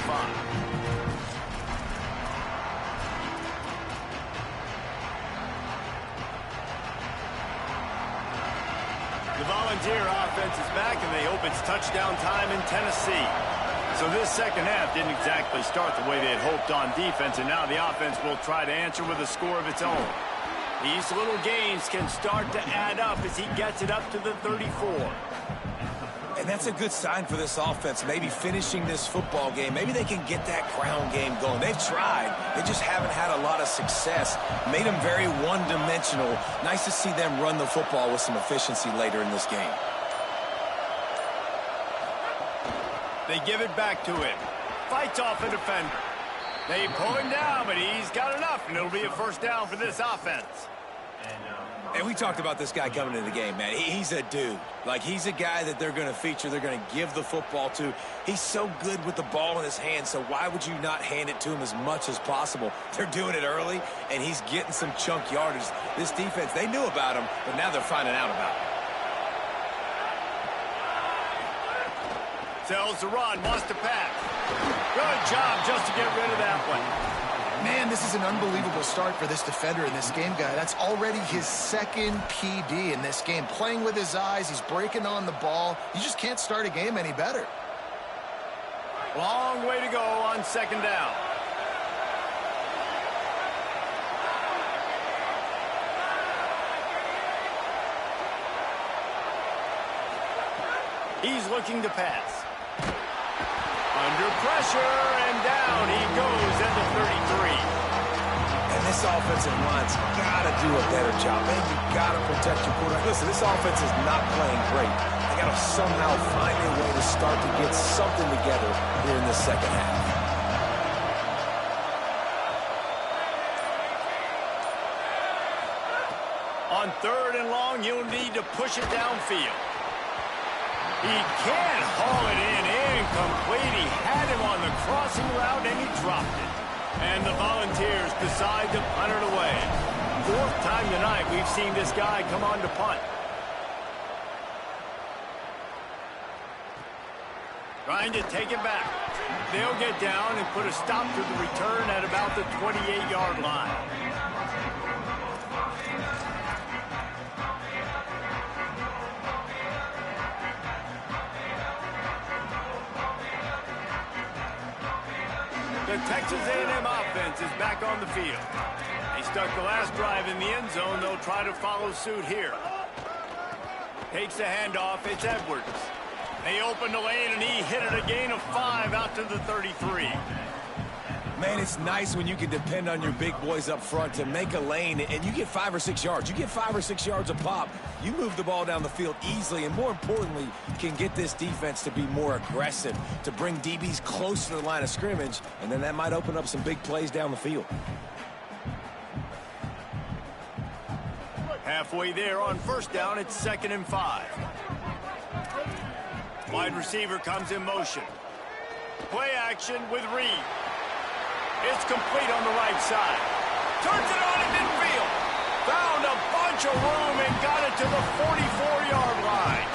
The Volunteer offense is back, and they hope it's touchdown time in Tennessee. So this 2nd half didn't exactly start the way they had hoped on defense, and now the offense will try to answer with a score of its own. These little gains can start to add up as he gets it up to the 34. And that's a good sign for this offense, maybe finishing this football game. Maybe they can get that ground game going. They've tried. They just haven't had a lot of success. Made them very one-dimensional. Nice to see them run the football with some efficiency later in this game. They give it back to him. Fights off a defender. They pull him down, but he's got enough, and it'll be a first down for this offense. And we talked about this guy coming into the game, man. He's a dude. Like, he's a guy that they're going to feature, they're going to give the football to. He's so good with the ball in his hand, so why would you not hand it to him as much as possible? They're doing it early, and he's getting some chunk yardage. This defense, they knew about him, but now they're finding out about him. Sells the run, wants to pass. Good job just to get rid of that one. Man, this is an unbelievable start for this defender in this game, guy. That's already his second PD in this game. Playing with his eyes, he's breaking on the ball. You just can't start a game any better. Long way to go on second down. He's looking to pass. Under pressure, and down he goes at the 33. And this offensive line's got to do a better job. Man, you got to protect your quarterback. Listen, this offense is not playing great. They got to somehow find a way to start to get something together here in the second half. On 3rd and long, you'll need to push it downfield. He can't haul it in. Incomplete. He had him on the crossing route, and he dropped it. And the Volunteers decide to punt it away. 4th time tonight we've seen this guy come on to punt. Trying to take it back. They'll get down and put a stop to the return at about the 28-yard line. The Texas A&M offense is back on the field. They stuck the last drive in the end zone. They'll try to follow suit here. Takes the handoff. It's Edwards. They open the lane, and he hit it a gain of 5 out to the 33. Man, it's nice when you can depend on your big boys up front to make a lane, and you get 5 or 6 yards. You get 5 or 6 yards a pop. You move the ball down the field easily, and more importantly, can get this defense to be more aggressive, to bring DBs close to the line of scrimmage, and then that might open up some big plays down the field. Halfway there on first down, it's 2nd and 5. Wide receiver comes in motion. Play action with Reed. It's complete on the right side. Turns it on in midfield. Found a bunch of room and got it to the 44-yard line.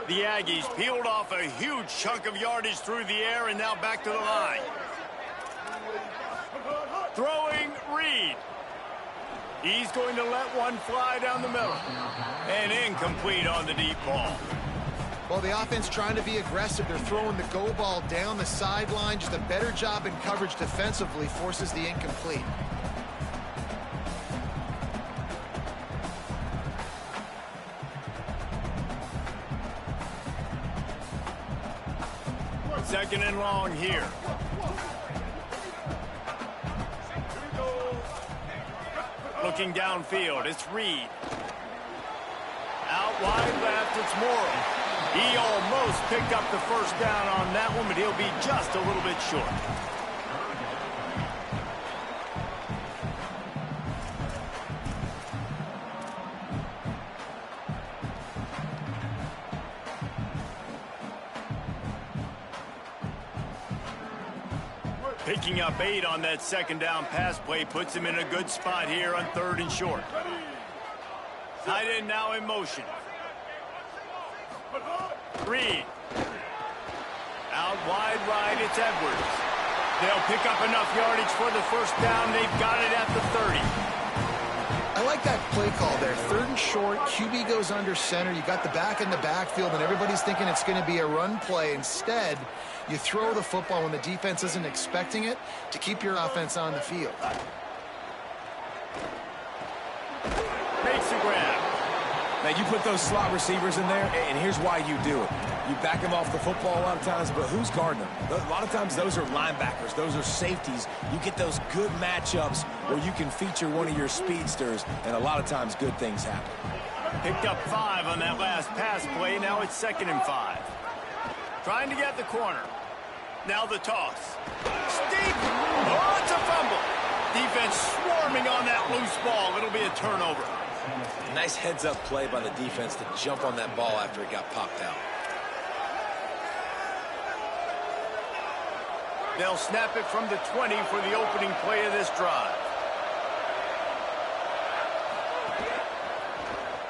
The Aggies peeled off a huge chunk of yardage through the air and now back to the line. Throwing Reed. He's going to let one fly down the middle. And incomplete on the deep ball. Well, the offense trying to be aggressive. They're throwing the go ball down the sideline. Just a better job in coverage defensively forces the incomplete. Second and long here. Looking downfield, it's Reed. Out wide left, it's Morrow. He almost picked up the first down on that one, but he'll be just a little bit short. Picking up 8 on that second down pass play puts him in a good spot here on 3rd and short. Tight end now in motion. Reed. Out wide right, it's Edwards. They'll pick up enough yardage for the first down. They've got it at the 30. I like that play call there. 3rd and short, QB goes under center. You got the back in the backfield, and everybody's thinking it's going to be a run play. Instead, you throw the football when the defense isn't expecting it to keep your offense on the field. Makes the grab. Now, you put those slot receivers in there, and here's why you do it. You back him off the football a lot of times, but who's guarding him? A lot of times those are linebackers. Those are safeties. You get those good matchups where you can feature one of your speedsters, and a lot of times good things happen. Picked up 5 on that last pass play. Now it's 2nd and 5. Trying to get the corner. Now the toss. Steep. Oh, it's a fumble. Defense swarming on that loose ball. It'll be a turnover. Nice heads-up play by the defense to jump on that ball after it got popped out. They'll snap it from the 20 for the opening play of this drive.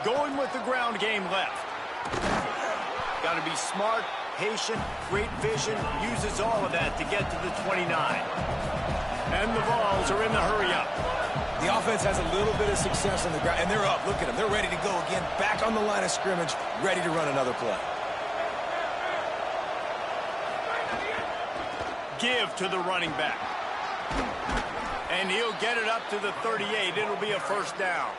Going with the ground game left. Got to be smart, patient, great vision, uses all of that to get to the 29. And the Vols are in the hurry-up. The offense has a little bit of success on the ground, and they're up. Look at them. They're ready to go again, back on the line of scrimmage, ready to run another play. Give to the running back. And he'll get it up to the 38. It'll be a first down.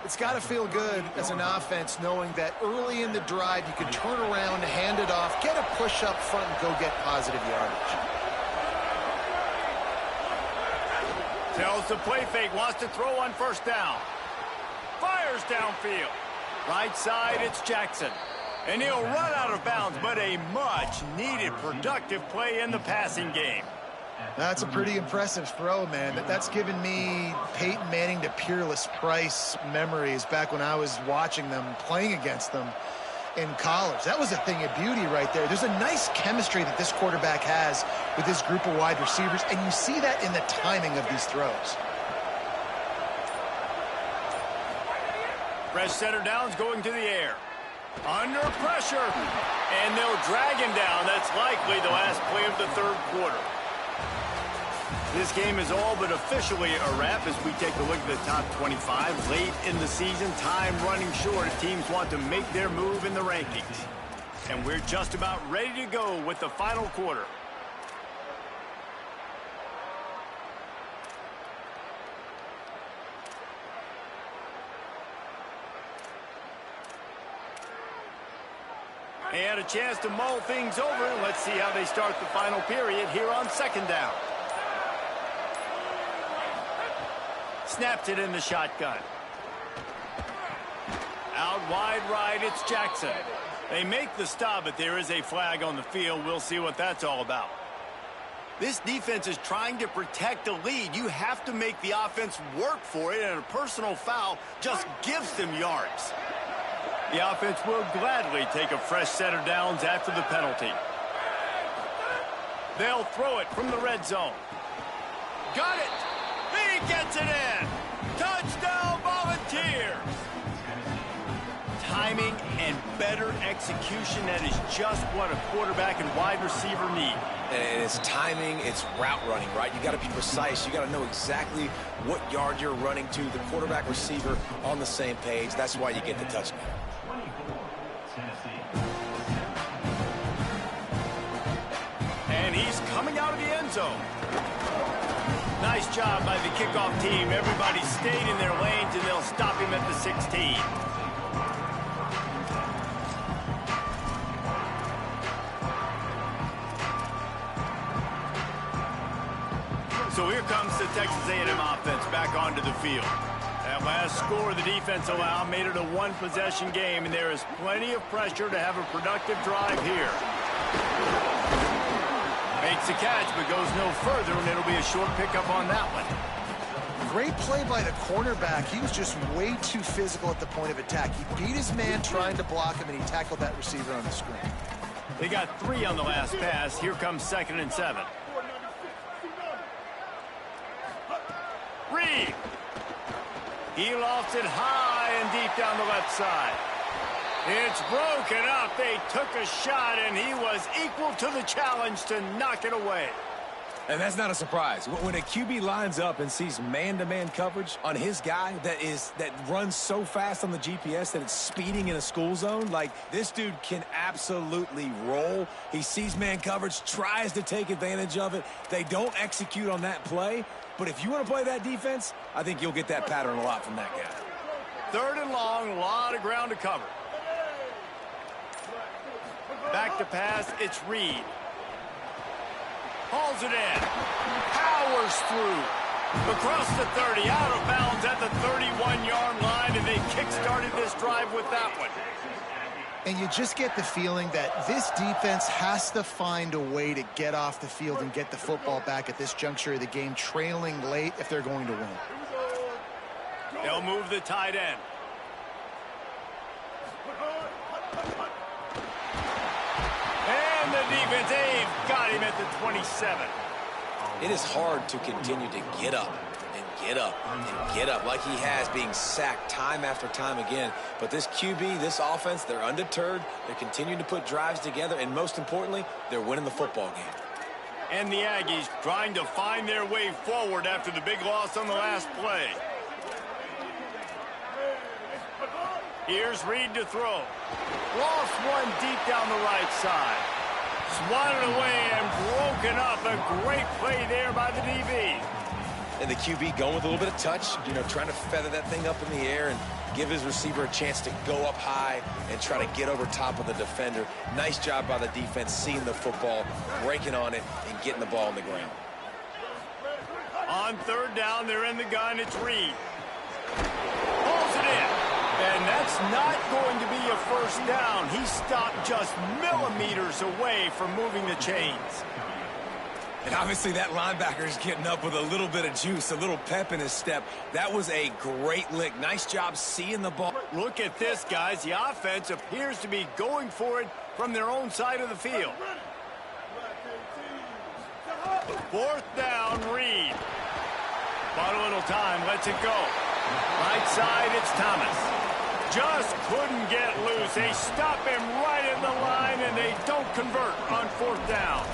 It's got to feel good as an offense knowing that early in the drive you can turn around, hand it off, get a push up front, and go get positive yardage. Tells the play fake, wants to throw on first down. Fires downfield. Right side, it's Jackson. And he'll run out of bounds, but a much-needed productive play in the passing game. That's a pretty impressive throw, man. That's given me Peyton Manning to Peerless Price memories back when I was watching them, playing against them in college. That was a thing of beauty right there. There's a nice chemistry that this quarterback has with his group of wide receivers, and you see that in the timing of these throws. Fresh center downs going to the air. Under pressure, and they'll drag him down. That's likely the last play of the third quarter. This game is all but officially a wrap as we take a look at the top 25. Late in the season, time running short if teams want to make their move in the rankings. And we're just about ready to go with the final quarter. They had a chance to mull things over. Let's see how they start the final period here on second down. Snaps it in the shotgun. Out wide right, it's Jackson. They make the stop, but there is a flag on the field. We'll see what that's all about. This defense is trying to protect a lead. You have to make the offense work for it, and a personal foul just gives them yards. The offense will gladly take a fresh set of downs after the penalty. They'll throw it from the red zone. Got it! He gets it in! Touchdown, Volunteers! Timing and better execution, that is just what a quarterback and wide receiver need. And it's timing, it's route running, right? You got to be precise. You got to know exactly what yard you're running to. The quarterback receiver on the same page. That's why you get the touchdown. And he's coming out of the end zone. Nice job by the kickoff team. Everybody stayed in their lanes, and they'll stop him at the 16. So here comes the Texas A&M offense back onto the field. That last score the defense allowed made it a one-possession game, and there is plenty of pressure to have a productive drive here. Makes a catch, but goes no further, and it'll be a short pickup on that one. Great play by the cornerback. He was just way too physical at the point of attack. He beat his man trying to block him, and he tackled that receiver on the screen. They got 3 on the last pass. Here comes 2nd and 7. Reed. He lofts it high and deep down the left side. It's broken up. They took a shot, and he was equal to the challenge to knock it away. And that's not a surprise. When a QB lines up and sees man-to-man coverage on his guy that runs so fast on the GPS that it's speeding in a school zone, like, this dude can absolutely roll. He sees man coverage, tries to take advantage of it. They don't execute on that play. But if you want to play that defense, I think you'll get that pattern a lot from that guy. 3rd and long, a lot of ground to cover. Back to pass, it's Reed. Hauls it in. Powers through. Across the 30, out of bounds at the 31-yard line, and they kick-started this drive with that one. And you just get the feeling that this defense has to find a way to get off the field and get the football back at this juncture of the game, trailing late if they're going to win. They'll move the tight end. And the defense, they've got him at the 27. It is hard to continue to get up and get up and get up like he has, being sacked time after time again. But this QB, this offense, they're undeterred. They're continuing to put drives together, and most importantly, they're winning the football game. And the Aggies trying to find their way forward after the big loss on the last play. Here's Reed to throw. Lost one deep down the right side. Swatted away and broken up. A great play there by the DB. And the QB going with a little bit of touch, trying to feather that thing up in the air and give his receiver a chance to go up high and try to get over top of the defender. Nice job by the defense, seeing the football, breaking on it, and getting the ball on the ground. On third down, they're in the gun. It's Reed. Pulls it in. And that's not going to be a first down. He stopped just millimeters away from moving the chains. And obviously that linebacker is getting up with a little bit of juice, a little pep in his step. That was a great lick. Nice job seeing the ball. Look at this, guys. The offense appears to be going for it from their own side of the field. Fourth down, Reed. Bought a little time, lets it go. Right side, it's Thomas. Just couldn't get loose. They stop him right in the line, and they don't convert on fourth down.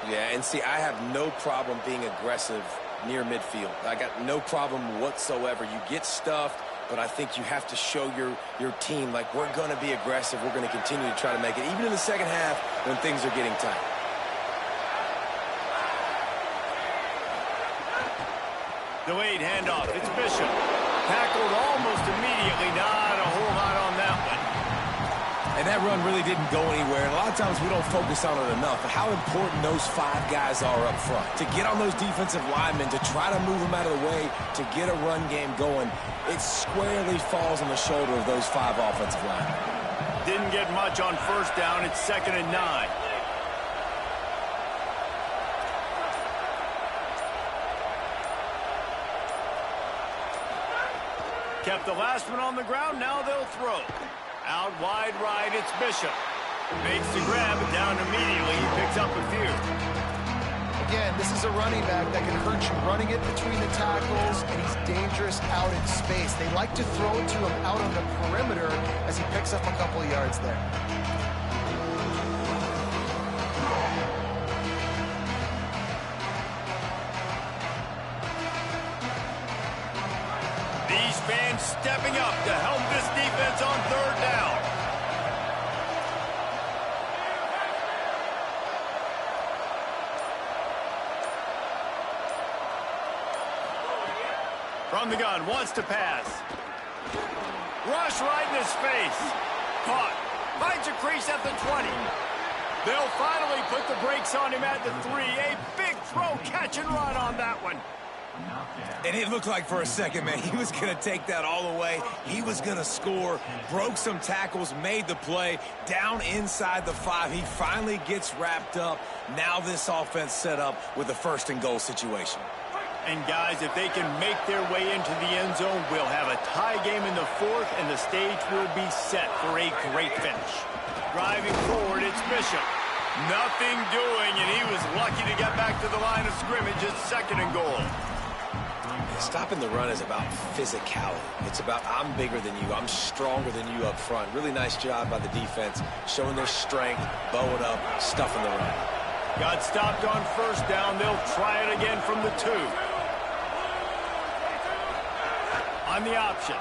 Yeah, and see, I have no problem being aggressive near midfield. I got no problem whatsoever. You get stuffed, but I think you have to show your team, like, we're going to be aggressive. We're going to continue to try to make it, even in the second half when things are getting tight. Delayed handoff. It's Bishop. Tackled almost immediately. Not a whole lot on that one. And that run really didn't go anywhere. And a lot of times we don't focus on it enough. But how important those five guys are up front. To get on those defensive linemen, to try to move them out of the way, to get a run game going, it squarely falls on the shoulder of those five offensive linemen. Didn't get much on first down. It's 2nd and 9. Kept the last one on the ground. Now they'll throw. Out wide right, it's Bishop. Makes the grab, and down immediately. He picks up a few. Again, this is a running back that can hurt you running it between the tackles, and he's dangerous out in space. They like to throw it to him out on the perimeter as he picks up a couple of yards there. These fans stepping up to help this defense on third down. From the gun, wants to pass. Rush right in his face. Caught. Finds a crease at the 20. They'll finally put the brakes on him at the 3. A big throw, catch and run on that one. And it looked like for a second, man, he was going to take that all the way. He was going to score, broke some tackles, made the play, down inside the 5. He finally gets wrapped up. Now this offense set up with a 1st and goal situation. And guys, if they can make their way into the end zone, we'll have a tie game in the 4th, and the stage will be set for a great finish. Driving forward, it's Bishop. Nothing doing, and he was lucky to get back to the line of scrimmage. It's 2nd and goal. Stopping the run is about physicality. It's about I'm bigger than you. I'm stronger than you up front. Really nice job by the defense, showing their strength, bowing up, stuffing the run. Got stopped on first down. They'll try it again from the 2. On the option.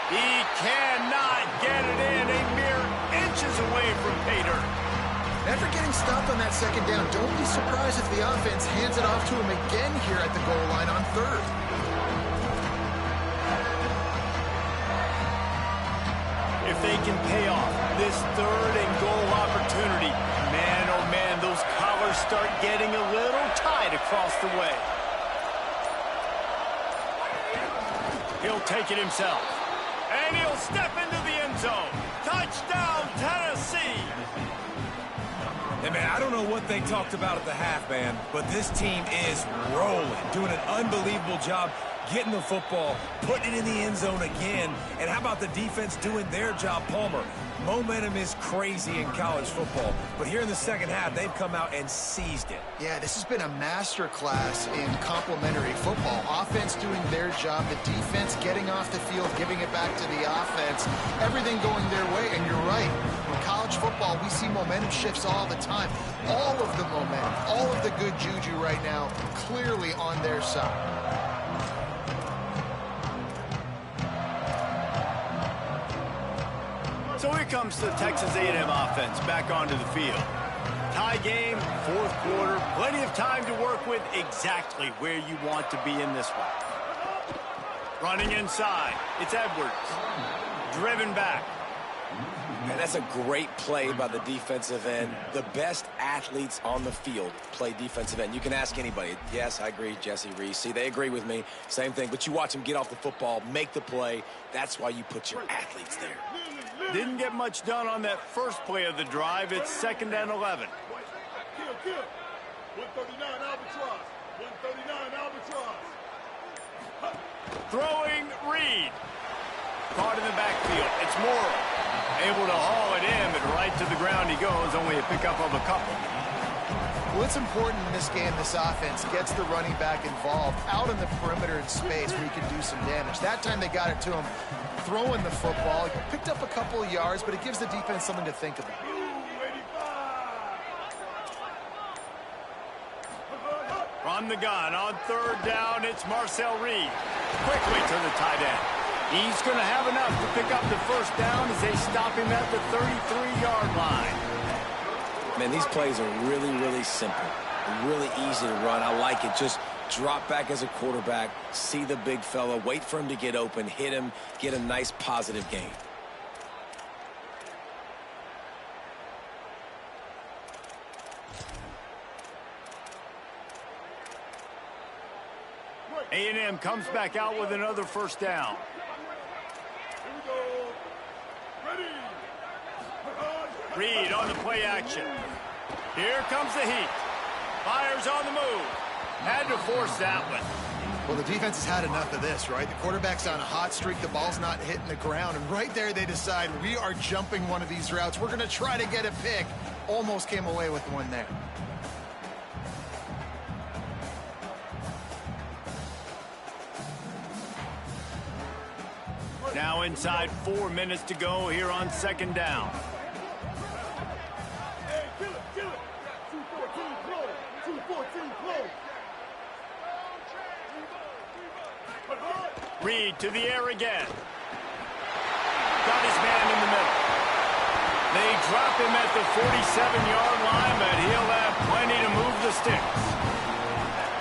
He cannot get it in. A mere inches away from pay dirt. After getting stopped on that 2nd down, don't be surprised if the offense hands it off to him again here at the goal line on 3rd. If if they can pay off this third and goal opportunity. Man, oh man, those collars start getting a little tight across the way. He'll take it himself. And he'll step into the end zone. Touchdown, Tennessee! Hey, man, I don't know what they talked about at the half, man, but this team is rolling, doing an unbelievable job getting the football, putting it in the end zone again. And how about the defense doing their job, Palmer? Momentum is crazy in college football, but here in the second half, they've come out and seized it. Yeah, this has been a master class in complementary football. Offense doing their job, the defense getting off the field, giving it back to the offense, everything going their way. And you're right, in college football, we see momentum shifts all the time. All of the momentum, all of the good juju right now, clearly on their side. So here comes the Texas A&M offense back onto the field. Tie game, fourth quarter, plenty of time to work with, exactly where you want to be in this one. Running inside, it's Edwards. Driven back. And that's a great play by the defensive end. The best athletes on the field play defensive end. You can ask anybody. Yes, I agree, Jesse Reese. See, they agree with me. Same thing. But you watch them get off the football, make the play. That's why you put your athletes there. Didn't get much done on that first play of the drive. It's 2nd and 11. 139 Albatross. 139 Albatross. Throwing Reed. Caught in the backfield. It's Morrow. Able to haul it in, but right to the ground he goes. Only a pickup of a couple. Well, it's important in this game, this offense gets the running back involved out in the perimeter in space where he can do some damage. That time they got it to him throwing the football. He picked up a couple of yards, but it gives the defense something to think about. From the gun on 3rd down, it's Marcel Reed. Quickly to the tight end. He's going to have enough to pick up the first down as they stop him at the 33-yard line. Man, these plays are really, really simple. Really easy to run. I like it. Just drop back as a quarterback, see the big fella, wait for him to get open, hit him, get a nice positive gain. A&M comes back out with another first down. Reed on the play action. Here comes the heat. Fires on the move. Had to force that one. Well, the defense has had enough of this, right? The quarterback's on a hot streak. The ball's not hitting the ground. And right there, they decide, we are jumping one of these routes. We're going to try to get a pick. Almost came away with one there. Now inside 4 minutes to go here on 2nd down. Hey, kill it, kill it. 214 close. 214 close. Reed to the air again. Got his man in the middle. They drop him at the 47-yard line, but he'll have plenty to move the sticks.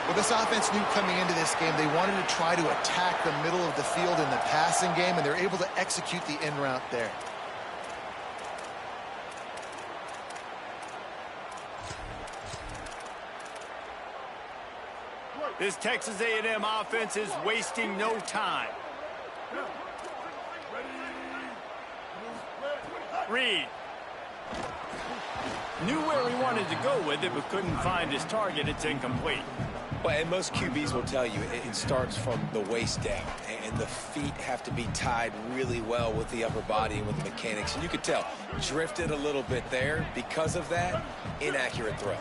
Well, this offense knew coming into this game they wanted to try to attack the middle of the field in the passing game, and they're able to execute the in route there. This Texas A&M offense is wasting no time. Reed. Knew where he wanted to go with it, but couldn't find his target. It's incomplete. Well, and most QBs will tell you it starts from the waist down, and the feet have to be tied really well with the upper body and with the mechanics. And you could tell, drifted a little bit there. Because of that, inaccurate throw.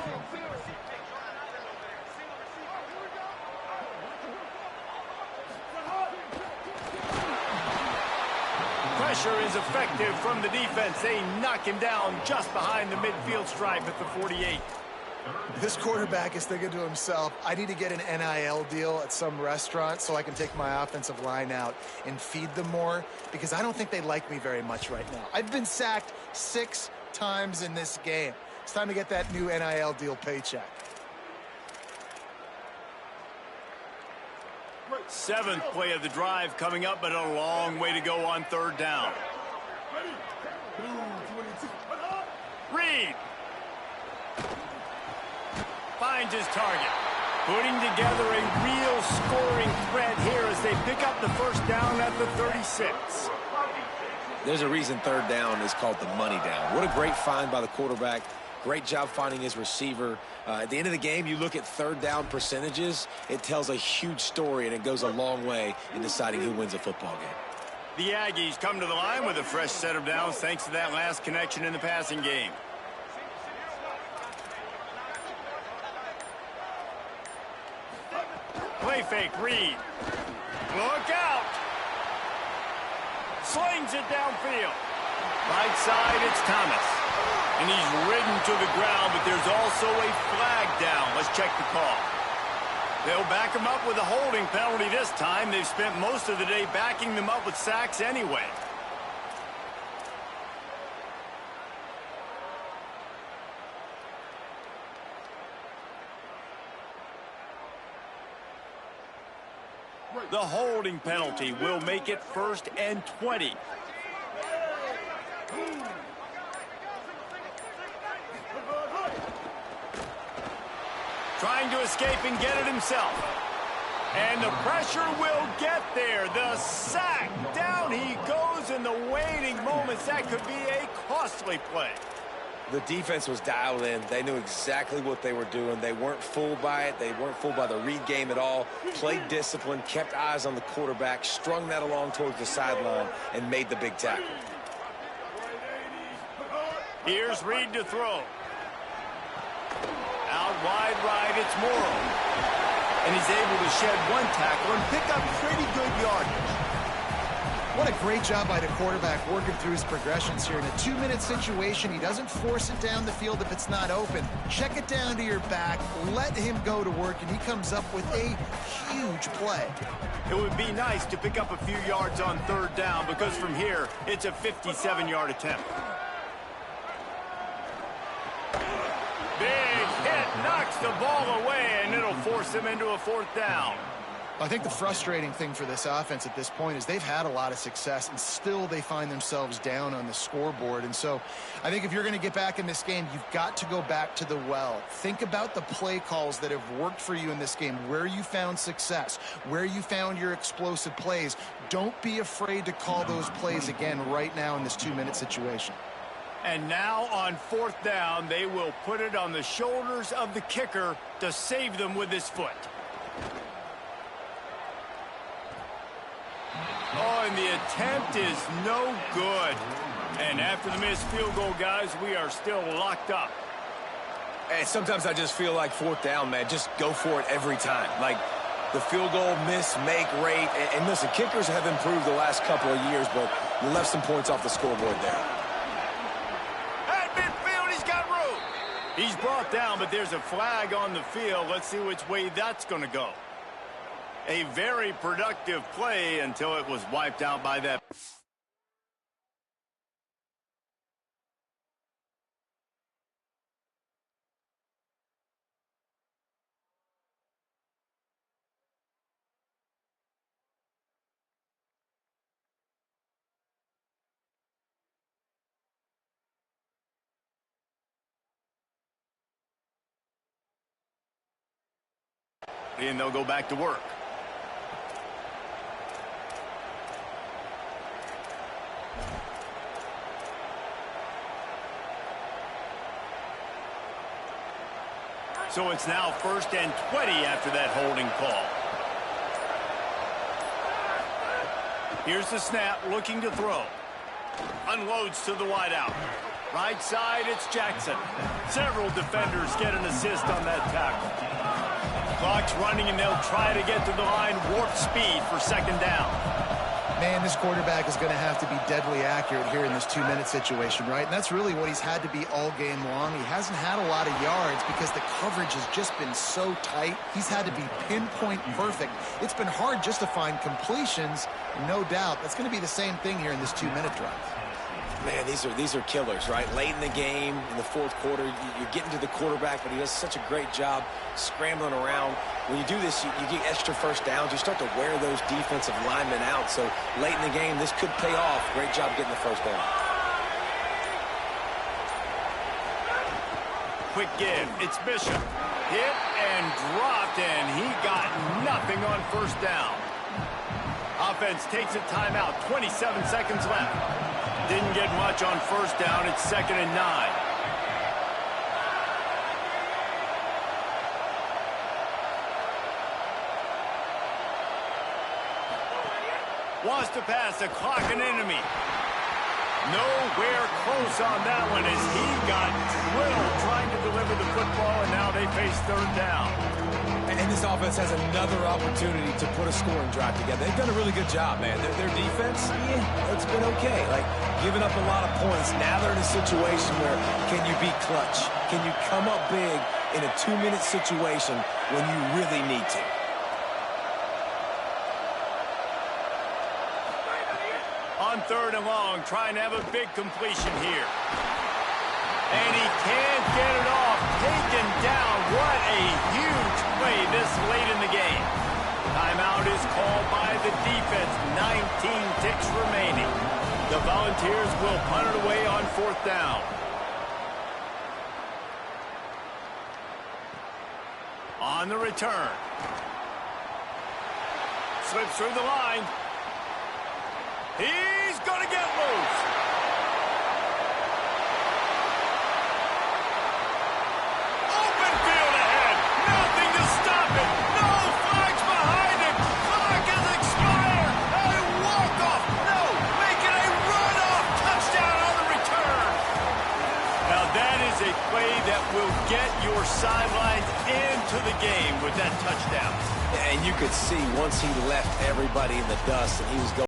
Pressure is effective from the defense. They knock him down just behind the midfield stripe at the 48. This quarterback is thinking to himself, I need to get an NIL deal at some restaurant so I can take my offensive line out and feed them more, because I don't think they like me very much right now. I've been sacked 6 times in this game. It's time to get that new NIL deal paycheck. 7th play of the drive coming up, but a long way to go on 3rd down. Reed finds his target. Putting together a real scoring threat here as they pick up the first down at the 36. There's a reason third down is called the money down. What a great find by the quarterback. Great job finding his receiver. At the end of the game, you look at third down percentages. It tells a huge story, and it goes a long way in deciding who wins a football game. The Aggies come to the line with a fresh set of downs thanks to that last connection in the passing game. Play fake, Reed. Look out! Slings it downfield. Right side, it's Thomas. And he's ridden to the ground, but there's also a flag down. Let's check the call. They'll back him up with a holding penalty this time. They've spent most of the day backing them up with sacks anyway. The holding penalty will make it 1st and 20. Trying to escape and get it himself. And the pressure will get there. The sack. Down he goes in the waiting moments. That could be a costly play. The defense was dialed in. They knew exactly what they were doing. They weren't fooled by it. They weren't fooled by the read game at all. Played discipline, kept eyes on the quarterback, strung that along towards the sideline, and made the big tackle. Here's Reed to throw. Out wide right, it's Morrow. And he's able to shed one tackle and pick up pretty good yardage. What a great job by the quarterback working through his progressions here. In a 2-minute situation, he doesn't force it down the field if it's not open. Check it down to your back, let him go to work, and he comes up with a huge play. It would be nice to pick up a few yards on third down because from here, it's a 57-yard attempt. Big hit, knocks the ball away, and it'll force him into a 4th down. I think the frustrating thing for this offense at this point is they've had a lot of success, and still they find themselves down on the scoreboard. And so I think if you're going to get back in this game, you've got to go back to the well. Think about the play calls that have worked for you in this game, where you found success, where you found your explosive plays. Don't be afraid to call those plays again right now in this 2-minute situation. And now on 4th down, they will put it on the shoulders of the kicker to save them with his foot. Oh, and the attempt is no good. And after the missed field goal, guys, we are still locked up. And sometimes I just feel like 4th down, man. Just go for it every time. Like the field goal miss, make rate. And listen, kickers have improved the last couple of years, but you left some points off the scoreboard there. At midfield, he's got room. He's brought down, but there's a flag on the field. Let's see which way that's going to go. A very productive play until it was wiped out by that. And they'll go back to work. So it's now 1st and 20 after that holding call. Here's the snap, looking to throw. Unloads to the wideout. Right side, it's Jackson. Several defenders get an assist on that tackle. Clock's running, and they'll try to get to the line, warp speed for 2nd down. Man, this quarterback is going to have to be deadly accurate here in this 2-minute situation, right? And that's really what he's had to be all game long. He hasn't had a lot of yards because the coverage has just been so tight. He's had to be pinpoint perfect. It's been hard just to find completions, no doubt. That's going to be the same thing here in this 2-minute drive. Man, these are killers, right? Late in the game, in the fourth quarter, you're getting to the quarterback, but he does such a great job scrambling around. When you do this, you get extra first downs. You start to wear those defensive linemen out. So late in the game, this could pay off. Great job getting the first down. Quick give. It's Bishop. Hit and dropped, and he got nothing on first down. Offense takes a timeout. 27 seconds left. Didn't get much on first down. It's 2nd and 9. Wants to pass, the clock an enemy. Nowhere close on that one as he got drilled trying to deliver the football, and now they face 3rd down. And this offense has another opportunity to put a scoring drive together. They've done a really good job, man. Their defense, yeah, it's been okay. Like, giving up a lot of points. Now they're in a situation where can you be clutch? Can you come up big in a 2-minute situation when you really need to? On 3rd and long, trying to have a big completion here. And he can't get it off. Taken down. What a huge play this late in the game. Timeout is called by the defense. 19 ticks remaining. The Volunteers will punt it away on 4th down. On the return. Slips through the line. He's going to get loose. Open field ahead. Nothing to stop it. No flags behind it. Clock has expired. A walk-off. No, make it a run-off. Touchdown on the return. Now that is a play that will get your sidelines into the game with that touchdown. And you could see once he left everybody in the dust and he was going